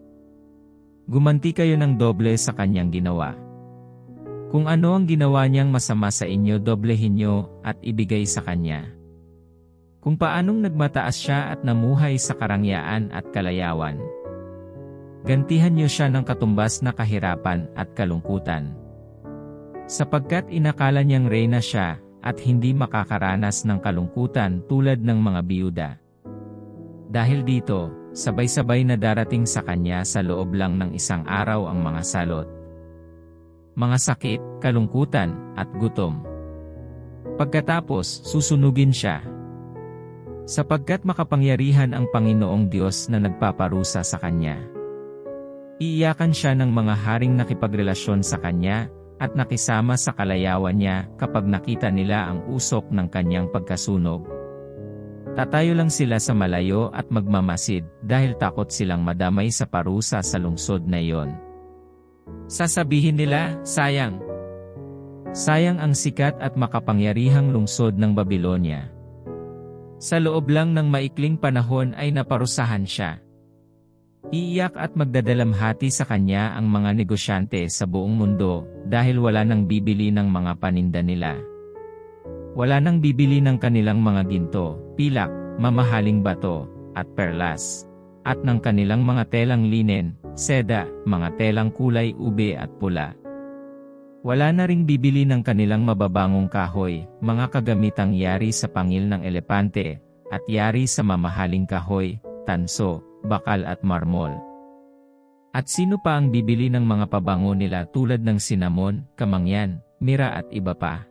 Gumanti kayo ng doble sa kanyang ginawa. Kung ano ang ginawa niyang masama sa inyo, doblehin niyo at ibigay sa kanya. Kung paanong nagmataas siya at namuhay sa karangyaan at kalayawan. Gantihan niyo siya ng katumbas na kahirapan at kalungkutan. Sapagkat inakala niyang reyna siya at hindi makakaranas ng kalungkutan tulad ng mga biyuda. Dahil dito, sabay-sabay na darating sa kanya sa loob lang ng isang araw ang mga salot, mga sakit, kalungkutan, at gutom. Pagkatapos, susunugin siya. Sapagkat makapangyarihan ang Panginoong Diyos na nagpaparusa sa kanya. Iiyakan siya ng mga haring nakipagrelasyon sa kanya, at nakisama sa kalayawan niya kapag nakita nila ang usok ng kanyang pagkasunog. Tatayo lang sila sa malayo at magmamasid dahil takot silang madamay sa parusa sa lungsod na iyon. Sasabihin nila, sayang. Sayang ang sikat at makapangyarihang lungsod ng Babilonia. Sa loob lang ng maikling panahon ay naparusahan siya. Iiyak at magdadalamhati sa kanya ang mga negosyante sa buong mundo dahil wala nang bibili ng mga paninda nila. Wala nang bibili ng kanilang mga ginto, pilak, mamahaling bato, at perlas, at ng kanilang mga telang linen, seda, mga telang kulay ube at pula. Wala na ring bibili ng kanilang mababangong kahoy, mga kagamitang yari sa pangil ng elepante, at yari sa mamahaling kahoy, tanso, bakal at marmol. At sino pa ang bibili ng mga pabango nila tulad ng sinamon, kamangyan, mira at iba pa?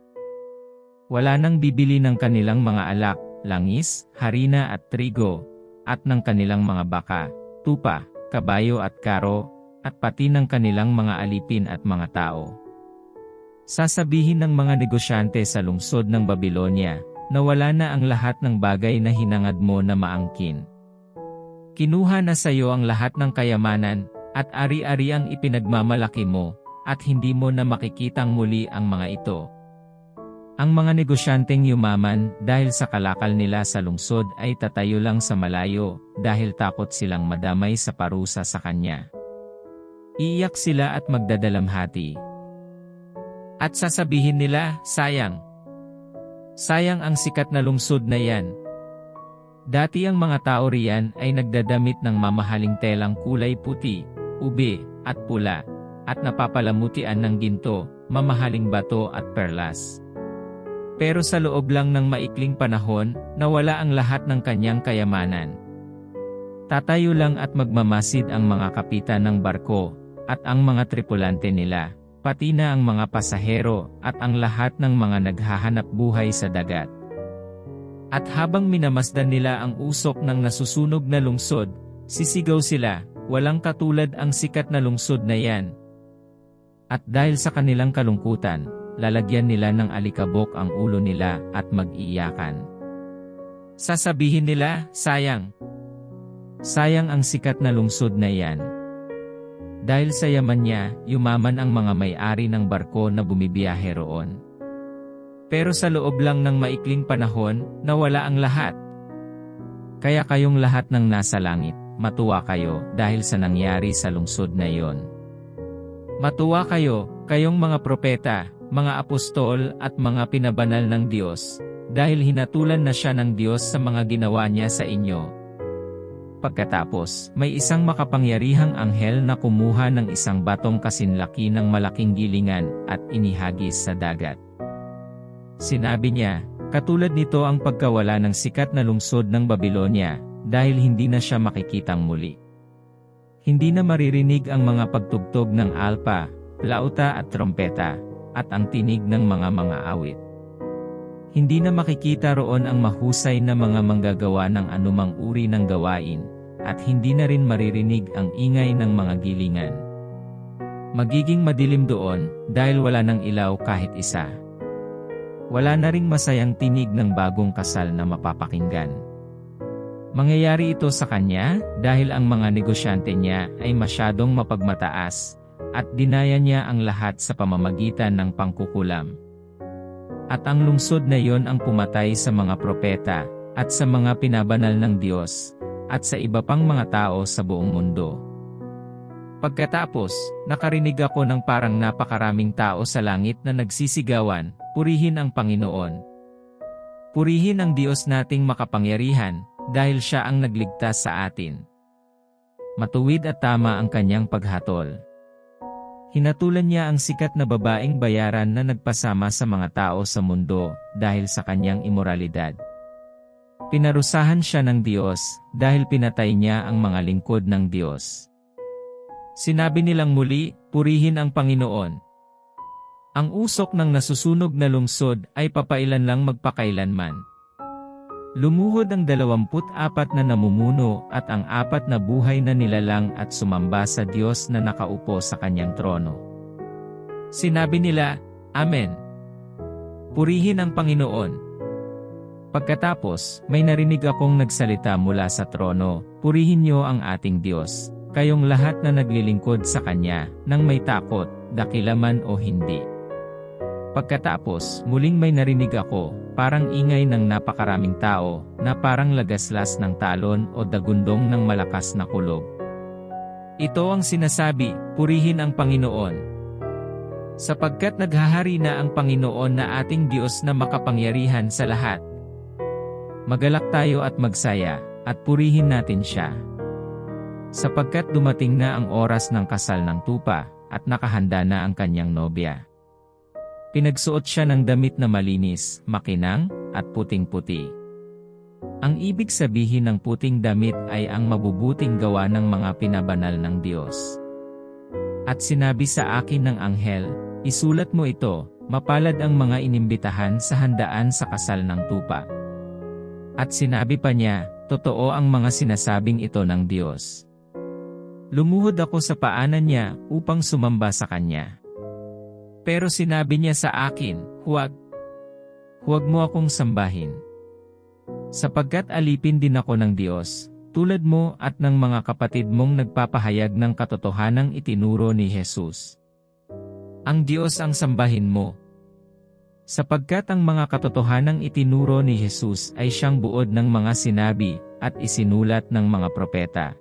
Wala nang bibili ng kanilang mga alak, langis, harina at trigo, at ng kanilang mga baka, tupa, kabayo at karo, at pati ng kanilang mga alipin at mga tao. Sasabihin ng mga negosyante sa lungsod ng Babilonia, na wala na ang lahat ng bagay na hinangad mo na maangkin. Kinuha na sa iyo ang lahat ng kayamanan, at ari-ari ang ipinagmamalaki mo, at hindi mo na makikitang muli ang mga ito. Ang mga negosyanteng yumaman dahil sa kalakal nila sa lungsod ay tatayo lang sa malayo dahil takot silang madamay sa parusa sa kanya. Iiyak sila at magdadalamhati. At sasabihin nila, sayang. Sayang ang sikat na lungsod na yan. Dati ang mga tao riyan ay nagdadamit ng mamahaling telang kulay puti, ube, at pula, at napapalamutian ng ginto, mamahaling bato at perlas. Pero sa loob lang ng maikling panahon, nawala ang lahat ng kanyang kayamanan. Tatayo lang at magmamasid ang mga kapitan ng barko, at ang mga tripulante nila, pati na ang mga pasahero, at ang lahat ng mga naghahanap buhay sa dagat. At habang minamasdan nila ang usok ng nasusunog na lungsod, sisigaw sila, walang katulad ang sikat na lungsod na yan. At dahil sa kanilang kalungkutan, lalagyan nila ng alikabok ang ulo nila at mag-iiyakan. Sasabihin nila, sayang. Sayang ang sikat na lungsod na yan. Dahil sa yaman niya, yumaman ang mga may-ari ng barko na bumibiyahe roon. Pero sa loob lang ng maikling panahon, nawala ang lahat. Kaya kayong lahat ng nasa langit, matuwa kayo dahil sa nangyari sa lungsod na iyon. Matuwa kayo, kayong mga propeta, mga apostol at mga pinabanal ng Diyos, dahil hinatulan na siya ng Diyos sa mga ginawa niya sa inyo. Pagkatapos, may isang makapangyarihang anghel na kumuha ng isang batong kasinlaki ng malaking gilingan at inihagis sa dagat. Sinabi niya, katulad nito ang pagkawala ng sikat na lungsod ng Babylonia, dahil hindi na siya makikitang muli. Hindi na maririnig ang mga pagtugtog ng alpa, flauta at trompeta, at ang tinig ng mga awit. Hindi na makikita roon ang mahusay na mga manggagawa ng anumang uri ng gawain, at hindi na rin maririnig ang ingay ng mga gilingan. Magiging madilim doon, dahil wala ng ilaw kahit isa. Wala na ring masayang tinig ng bagong kasal na mapapakinggan. Mangyayari ito sa kanya, dahil ang mga negosyante niya ay masyadong mapagmataas, at dinaya niya ang lahat sa pamamagitan ng pangkukulam. At ang lungsod na iyon ang pumatay sa mga propeta, at sa mga pinabanal ng Diyos, at sa iba pang mga tao sa buong mundo. Pagkatapos, nakarinig ako ng parang napakaraming tao sa langit na nagsisigawan, purihin ang Panginoon. Purihin ang Diyos nating makapangyarihan, dahil siya ang nagligtas sa atin. Matuwid at tama ang kanyang paghatol. Hinatulan niya ang sikat na babaeng bayaran na nagpasama sa mga tao sa mundo, dahil sa kanyang imoralidad. Pinarusahan siya ng Diyos, dahil pinatay niya ang mga lingkod ng Diyos. Sinabi nilang muli, purihin ang Panginoon. Ang usok ng nasusunog na lungsod ay papailan lang magpakailanman. Lumuhod ang 24 na namumuno at ang 4 na buhay na nilalang at sumamba sa Diyos na nakaupo sa kanyang trono. Sinabi nila, Amen. Purihin ang Panginoon. Pagkatapos, may narinig akong nagsalita mula sa trono, purihin niyo ang ating Diyos, kayong lahat na naglilingkod sa Kanya, nang may takot, dakila man o hindi. Pagkatapos, muling may narinig ako, parang ingay ng napakaraming tao, na parang lagaslas ng talon o dagundong ng malakas na kulog. Ito ang sinasabi, purihin ang Panginoon. Sapagkat naghahari na ang Panginoon na ating Diyos na makapangyarihan sa lahat. Magalak tayo at magsaya, at purihin natin siya. Sapagkat dumating na ang oras ng kasal ng tupa, at nakahanda na ang kanyang nobya. Pinagsuot siya ng damit na malinis, makinang, at puting-puti. Ang ibig sabihin ng puting damit ay ang mabubuting gawa ng mga pinabanal ng Diyos. At sinabi sa akin ng anghel, isulat mo ito, mapalad ang mga inimbitahan sa handaan sa kasal ng tupa. At sinabi pa niya, totoo ang mga sinasabing ito ng Diyos. Lumuhod ako sa paanan niya upang sumamba sa kanya. Pero sinabi niya sa akin, huwag mo akong sambahin. Sapagkat alipin din ako ng Diyos, tulad mo at ng mga kapatid mong nagpapahayag ng katotohanang itinuro ni Jesus. Ang Diyos ang sambahin mo. Sapagkat ang mga katotohanang itinuro ni Jesus ay siyang buod ng mga sinabi at isinulat ng mga propeta.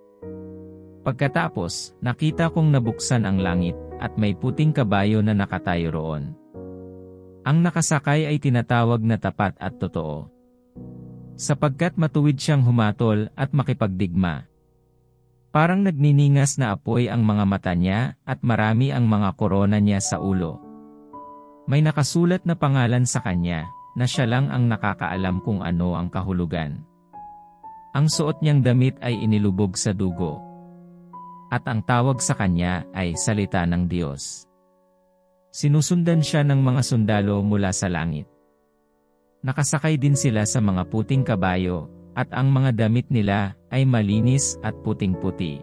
Pagkatapos, nakita kong nabuksan ang langit at may puting kabayo na nakatayo roon. Ang nakasakay ay tinatawag na tapat at totoo. Sapagkat matuwid siyang humatol at makipagdigma. Parang nagniningas na apoy ang mga mata niya at marami ang mga korona niya sa ulo. May nakasulat na pangalan sa kanya, na siya lang ang nakakaalam kung ano ang kahulugan. Ang suot niyang damit ay inilubog sa dugo. At ang tawag sa kanya ay Salita ng Diyos. Sinusundan siya ng mga sundalo mula sa langit. Nakasakay din sila sa mga puting kabayo, at ang mga damit nila ay malinis at puting-puti.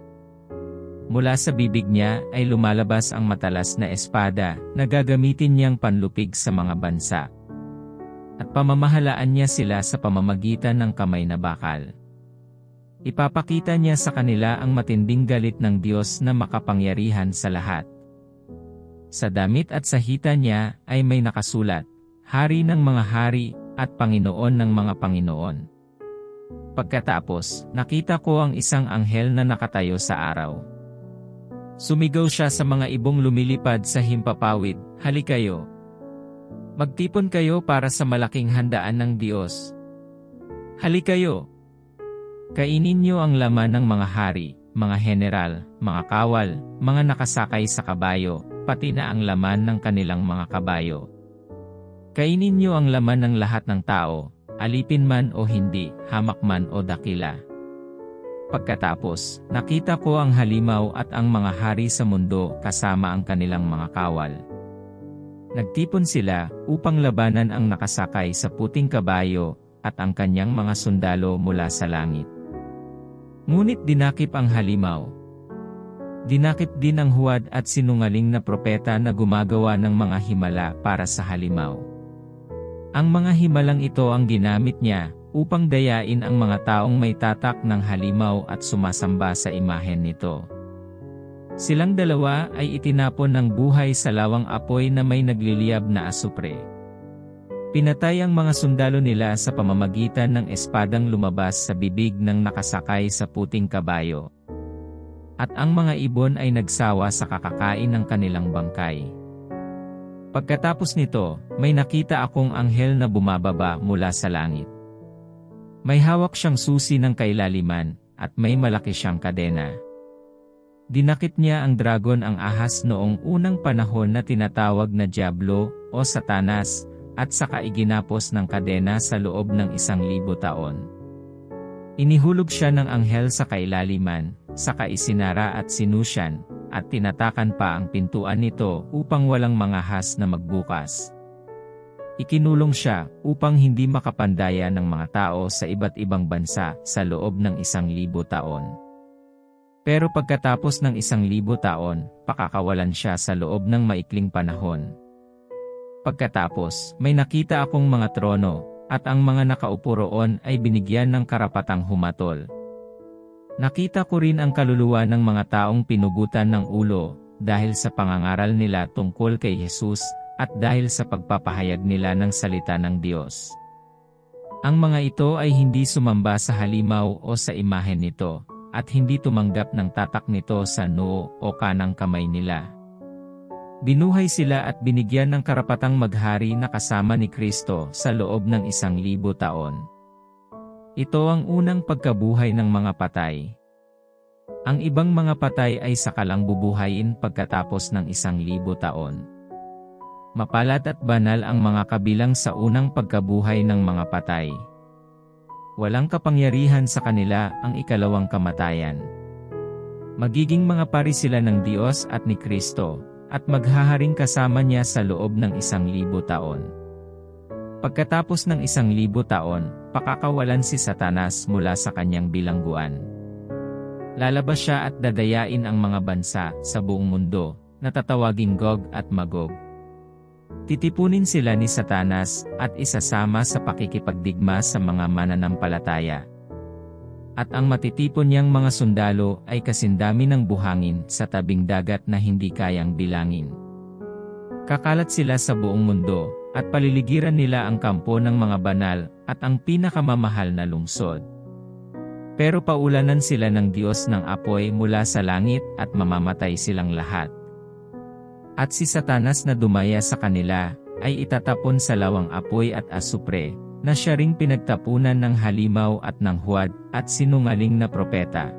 Mula sa bibig niya ay lumalabas ang matalas na espada na gagamitin niyang panlupig sa mga bansa. At pamamahalaan niya sila sa pamamagitan ng kamay na bakal. Ipapakita niya sa kanila ang matinding galit ng Diyos na makapangyarihan sa lahat. Sa damit at sa hita niya ay may nakasulat, Hari ng mga hari at Panginoon ng mga Panginoon. Pagkatapos, nakita ko ang isang anghel na nakatayo sa araw. Sumigaw siya sa mga ibong lumilipad sa himpapawid, Halikayo! Magtipon kayo para sa malaking handaan ng Diyos. Halikayo! Kainin niyo ang laman ng mga hari, mga general, mga kawal, mga nakasakay sa kabayo, pati na ang laman ng kanilang mga kabayo. Kainin niyo ang laman ng lahat ng tao, alipin man o hindi, hamak man o dakila. Pagkatapos, nakita ko ang halimaw at ang mga hari sa mundo kasama ang kanilang mga kawal. Nagtipon sila upang labanan ang nakasakay sa puting kabayo at ang kanyang mga sundalo mula sa langit. Ngunit dinakip ang halimaw. Dinakip din ang huwad at sinungaling na propeta na gumagawa ng mga himala para sa halimaw. Ang mga himalang ito ang ginamit niya upang dayain ang mga taong may tatak ng halimaw at sumasamba sa imahen nito. Silang dalawa ay itinapon ng buhay sa lawang apoy na may nagliliyab na asupre. Pinatay ang mga sundalo nila sa pamamagitan ng espadang lumabas sa bibig ng nakasakay sa puting kabayo. At ang mga ibon ay nagsawa sa kakakain ng kanilang bangkay. Pagkatapos nito, may nakita akong anghel na bumababa mula sa langit. May hawak siyang susi ng kailaliman, at may malaki siyang kadena. Dinakip niya ang dragon, ang ahas noong unang panahon na tinatawag na Diablo o Satanas, at saka iginapos ng kadena sa loob ng 1,000 taon. Inihulog siya ng anghel sa kailaliman, saka isinara at sinusyan, at tinatakan pa ang pintuan nito upang walang mangahas na magbukas. Ikinulong siya upang hindi makapandaya ng mga tao sa iba't ibang bansa sa loob ng 1,000 taon. Pero pagkatapos ng 1,000 taon, pakakawalan siya sa loob ng maikling panahon. Pagkatapos, may nakita akong mga trono, at ang mga nakaupo roon ay binigyan ng karapatang humatol. Nakita ko rin ang kaluluwa ng mga taong pinugutan ng ulo, dahil sa pangangaral nila tungkol kay Jesus, at dahil sa pagpapahayag nila ng salita ng Diyos. Ang mga ito ay hindi sumamba sa halimaw o sa imahen nito, at hindi tumanggap ng tatak nito sa noo o kanang kamay nila. Binuhay sila at binigyan ng karapatang maghari na kasama ni Kristo sa loob ng 1,000 taon. Ito ang unang pagkabuhay ng mga patay. Ang ibang mga patay ay sakalang bubuhayin pagkatapos ng 1,000 taon. Mapalad at banal ang mga kabilang sa unang pagkabuhay ng mga patay. Walang kapangyarihan sa kanila ang ikalawang kamatayan. Magiging mga pari sila ng Diyos at ni Kristo, at maghaharing kasama niya sa loob ng 1,000 taon. Pagkatapos ng 1,000 taon, pakakawalan si Satanas mula sa kanyang bilangguan. Lalabas siya at dadayain ang mga bansa sa buong mundo, na tatawaging Gog at Magog. Titipunin sila ni Satanas at isasama sa pakikipagdigma sa mga mananampalataya. At ang matitipon niyang mga sundalo ay kasindami ng buhangin sa tabing dagat na hindi kayang bilangin. Kakalat sila sa buong mundo, at paliligiran nila ang kampo ng mga banal at ang pinakamamahal na lungsod. Pero paulanan sila ng Diyos ng apoy mula sa langit at mamamatay silang lahat. At si Satanas na dumaya sa kanila ay itatapon sa lawang apoy at asupre, na siya ring pinagtapunan ng halimaw at ng huwad at sinungaling na propeta.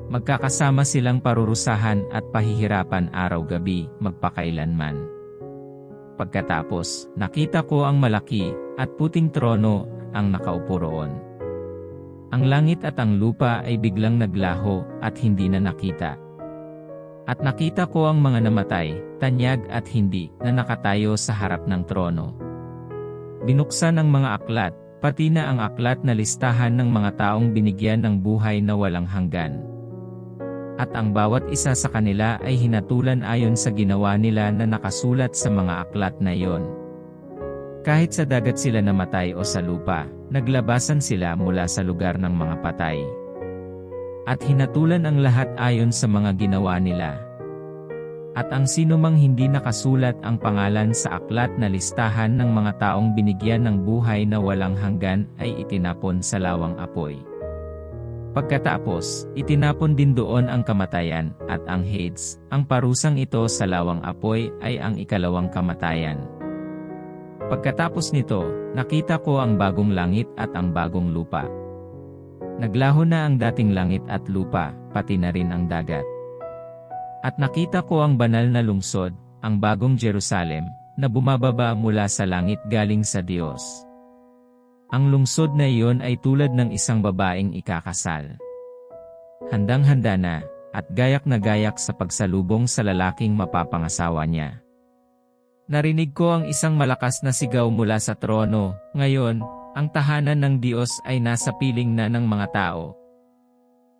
Magkakasama silang parurusahan at pahihirapan araw-gabi magpakailanman. Pagkatapos, nakita ko ang malaki at puting trono ang nakaupo roon. Ang langit at ang lupa ay biglang naglaho at hindi na nakita. At nakita ko ang mga namatay, tanyag at hindi, na nakatayo sa harap ng trono. Binuksan ang mga aklat, pati na ang aklat na listahan ng mga taong binigyan ng buhay na walang hanggan. At ang bawat isa sa kanila ay hinatulan ayon sa ginawa nila na nakasulat sa mga aklat na iyon. Kahit sa dagat sila namatay o sa lupa, naglabasan sila mula sa lugar ng mga patay. At hinatulan ang lahat ayon sa mga ginawa nila. At ang sinumang hindi nakasulat ang pangalan sa aklat na listahan ng mga taong binigyan ng buhay na walang hanggan ay itinapon sa lawang apoy. Pagkatapos, itinapon din doon ang kamatayan, at ang Hades, ang parusang ito sa lawang apoy ay ang ikalawang kamatayan. Pagkatapos nito, nakita ko ang bagong langit at ang bagong lupa. Naglaho na ang dating langit at lupa, pati na rin ang dagat. At nakita ko ang banal na lungsod, ang bagong Jerusalem, na bumababa mula sa langit galing sa Diyos. Ang lungsod na iyon ay tulad ng isang babaeng ikakasal. Handang-handa na, at gayak na gayak sa pagsalubong sa lalaking mapapangasawa niya. Narinig ko ang isang malakas na sigaw mula sa trono, ngayon, ang tahanan ng Diyos ay nasa piling na ng mga tao.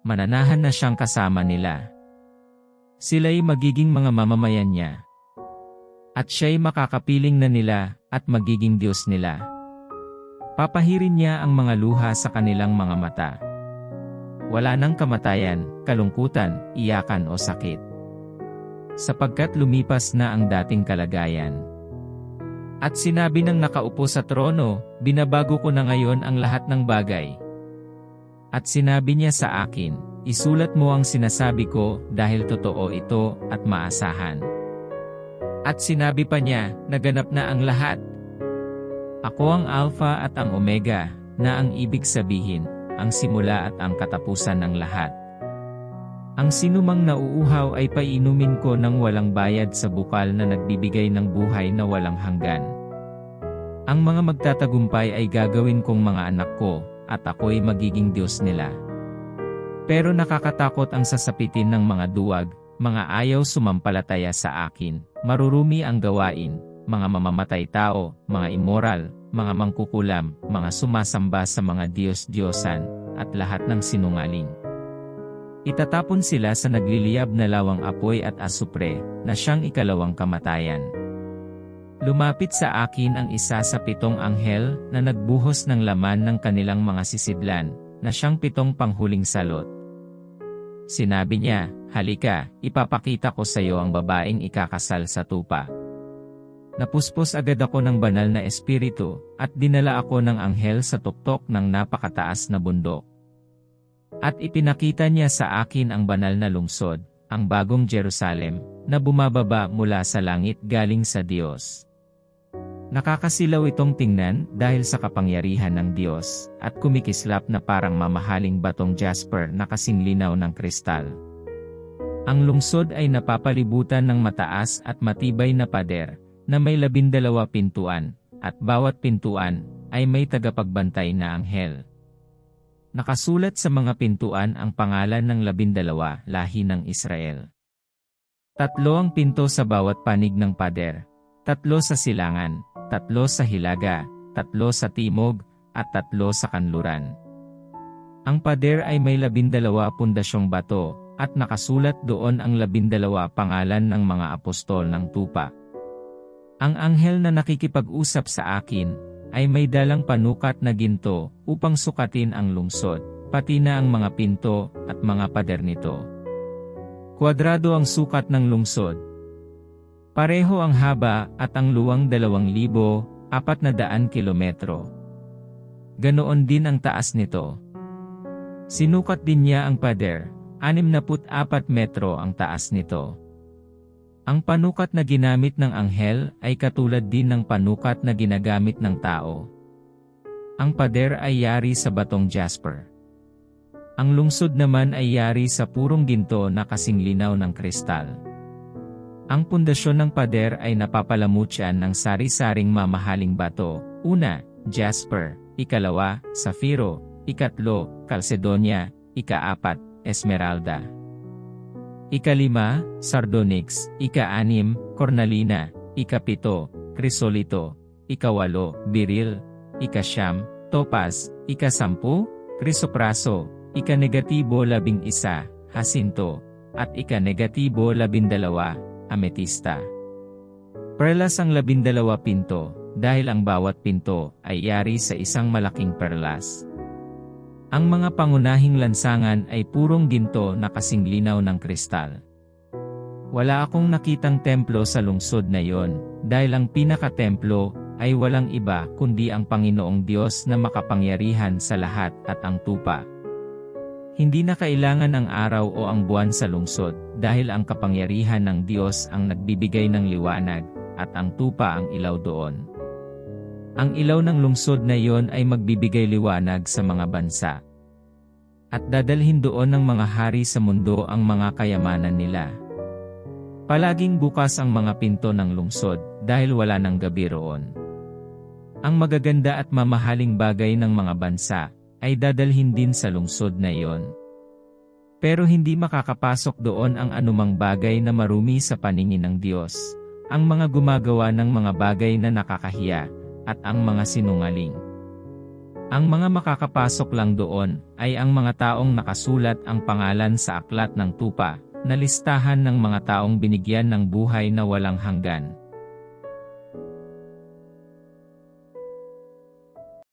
Mananahan na siyang kasama nila. Sila'y magiging mga mamamayan niya. At siya'y makakapiling na nila, at magiging Diyos nila. Papahirin niya ang mga luha sa kanilang mga mata. Wala nang kamatayan, kalungkutan, iyakan o sakit. Sapagkat lumipas na ang dating kalagayan. At sinabi ng nakaupo sa trono, binabago ko na ngayon ang lahat ng bagay. At sinabi niya sa akin, isulat mo ang sinasabi ko dahil totoo ito at maasahan. At sinabi pa niya, naganap na ang lahat. Ako ang Alpha at ang Omega, na ang ibig sabihin, ang simula at ang katapusan ng lahat. Ang sinumang nauuhaw ay painumin ko ng walang bayad sa bukal na nagbibigay ng buhay na walang hanggan. Ang mga magtatagumpay ay gagawin kong mga anak ko, at ako'y magiging Diyos nila. Pero nakakatakot ang sasapitin ng mga duwag, mga ayaw sumampalataya sa akin, marurumi ang gawain, mga mamamatay tao, mga immoral, mga mangkukulam, mga sumasamba sa mga Diyos-Diyosan, at lahat ng sinungaling. Itatapon sila sa nagliliyab na lawang apoy at asupre, na siyang ikalawang kamatayan. Lumapit sa akin ang isa sa 7 anghel na nagbuhos ng laman ng kanilang mga sisidlan, na siyang 7 panghuling salot. Sinabi niya, halika, ipapakita ko sa iyo ang babaeng ikakasal sa tupa. Napuspos agad ako ng banal na espiritu, at dinala ako ng anghel sa tuktok ng napakataas na bundok. At ipinakita niya sa akin ang banal na lungsod, ang bagong Jerusalem, na bumababa mula sa langit galing sa Diyos. Nakakasilaw itong tingnan dahil sa kapangyarihan ng Diyos, at kumikislap na parang mamahaling batong jasper na kasing linaw ng kristal. Ang lungsod ay napapalibutan ng mataas at matibay na pader, na may 12 pintuan, at bawat pintuan ay may tagapagbantay na anghel. Nakasulat sa mga pintuan ang pangalan ng 12 lahi ng Israel. 3 ang pinto sa bawat panig ng pader, 3 sa silangan, 3 sa hilaga, 3 sa timog, at 3 sa kanluran. Ang pader ay may 12 pundasyong bato, at nakasulat doon ang 12 pangalan ng mga apostol ng tupa. Ang anghel na nakikipag-usap sa akin, ay may dalang panukat na ginto, upang sukatin ang lungsod, pati na ang mga pinto, at mga pader nito. Kwadrado ang sukat ng lungsod. Pareho ang haba, at ang luwang 2,400 kilometro. Ganoon din ang taas nito. Sinukat din niya ang pader, 64 metro ang taas nito. Ang panukat na ginamit ng anghel ay katulad din ng panukat na ginagamit ng tao. Ang pader ay yari sa batong jasper. Ang lungsod naman ay yari sa purong ginto na kasing linaw ng kristal. Ang pundasyon ng pader ay napapalamutyan ng sari-saring mamahaling bato, una, jasper, ikalawa, safiro, ikatlo, kalsedonia, ika-4, esmeralda. Ika-5, sardonyx, ika-6, cornalina, ika-7, krisolito, ikawalo, Biril, ika-9, Topaz, ika-10, Krisopraso, ika-11, Jacinto, at ika-12, Ametista. Perlas ang 12 pinto, dahil ang bawat pinto ay yari sa isang malaking perlas. Ang mga pangunahing lansangan ay purong ginto na kasing linaw ng kristal. Wala akong nakitang templo sa lungsod na yon, dahil ang pinaka-templo ay walang iba kundi ang Panginoong Diyos na makapangyarihan sa lahat at ang tupa. Hindi na kailangan ang araw o ang buwan sa lungsod, dahil ang kapangyarihan ng Diyos ang nagbibigay ng liwanag, at ang tupa ang ilaw doon. Ang ilaw ng lungsod na iyon ay magbibigay liwanag sa mga bansa. At dadalhin doon ng mga hari sa mundo ang mga kayamanan nila. Palaging bukas ang mga pinto ng lungsod, dahil wala ng gabi roon. Ang magaganda at mamahaling bagay ng mga bansa, ay dadalhin din sa lungsod na iyon. Pero hindi makakapasok doon ang anumang bagay na marumi sa paningin ng Diyos, ang mga gumagawa ng mga bagay na nakakahiya, at ang mga sinungaling. Ang mga makakapasok lang doon, ay ang mga taong nakasulat ang pangalan sa aklat ng tupa, na listahan ng mga taong binigyan ng buhay na walang hanggan.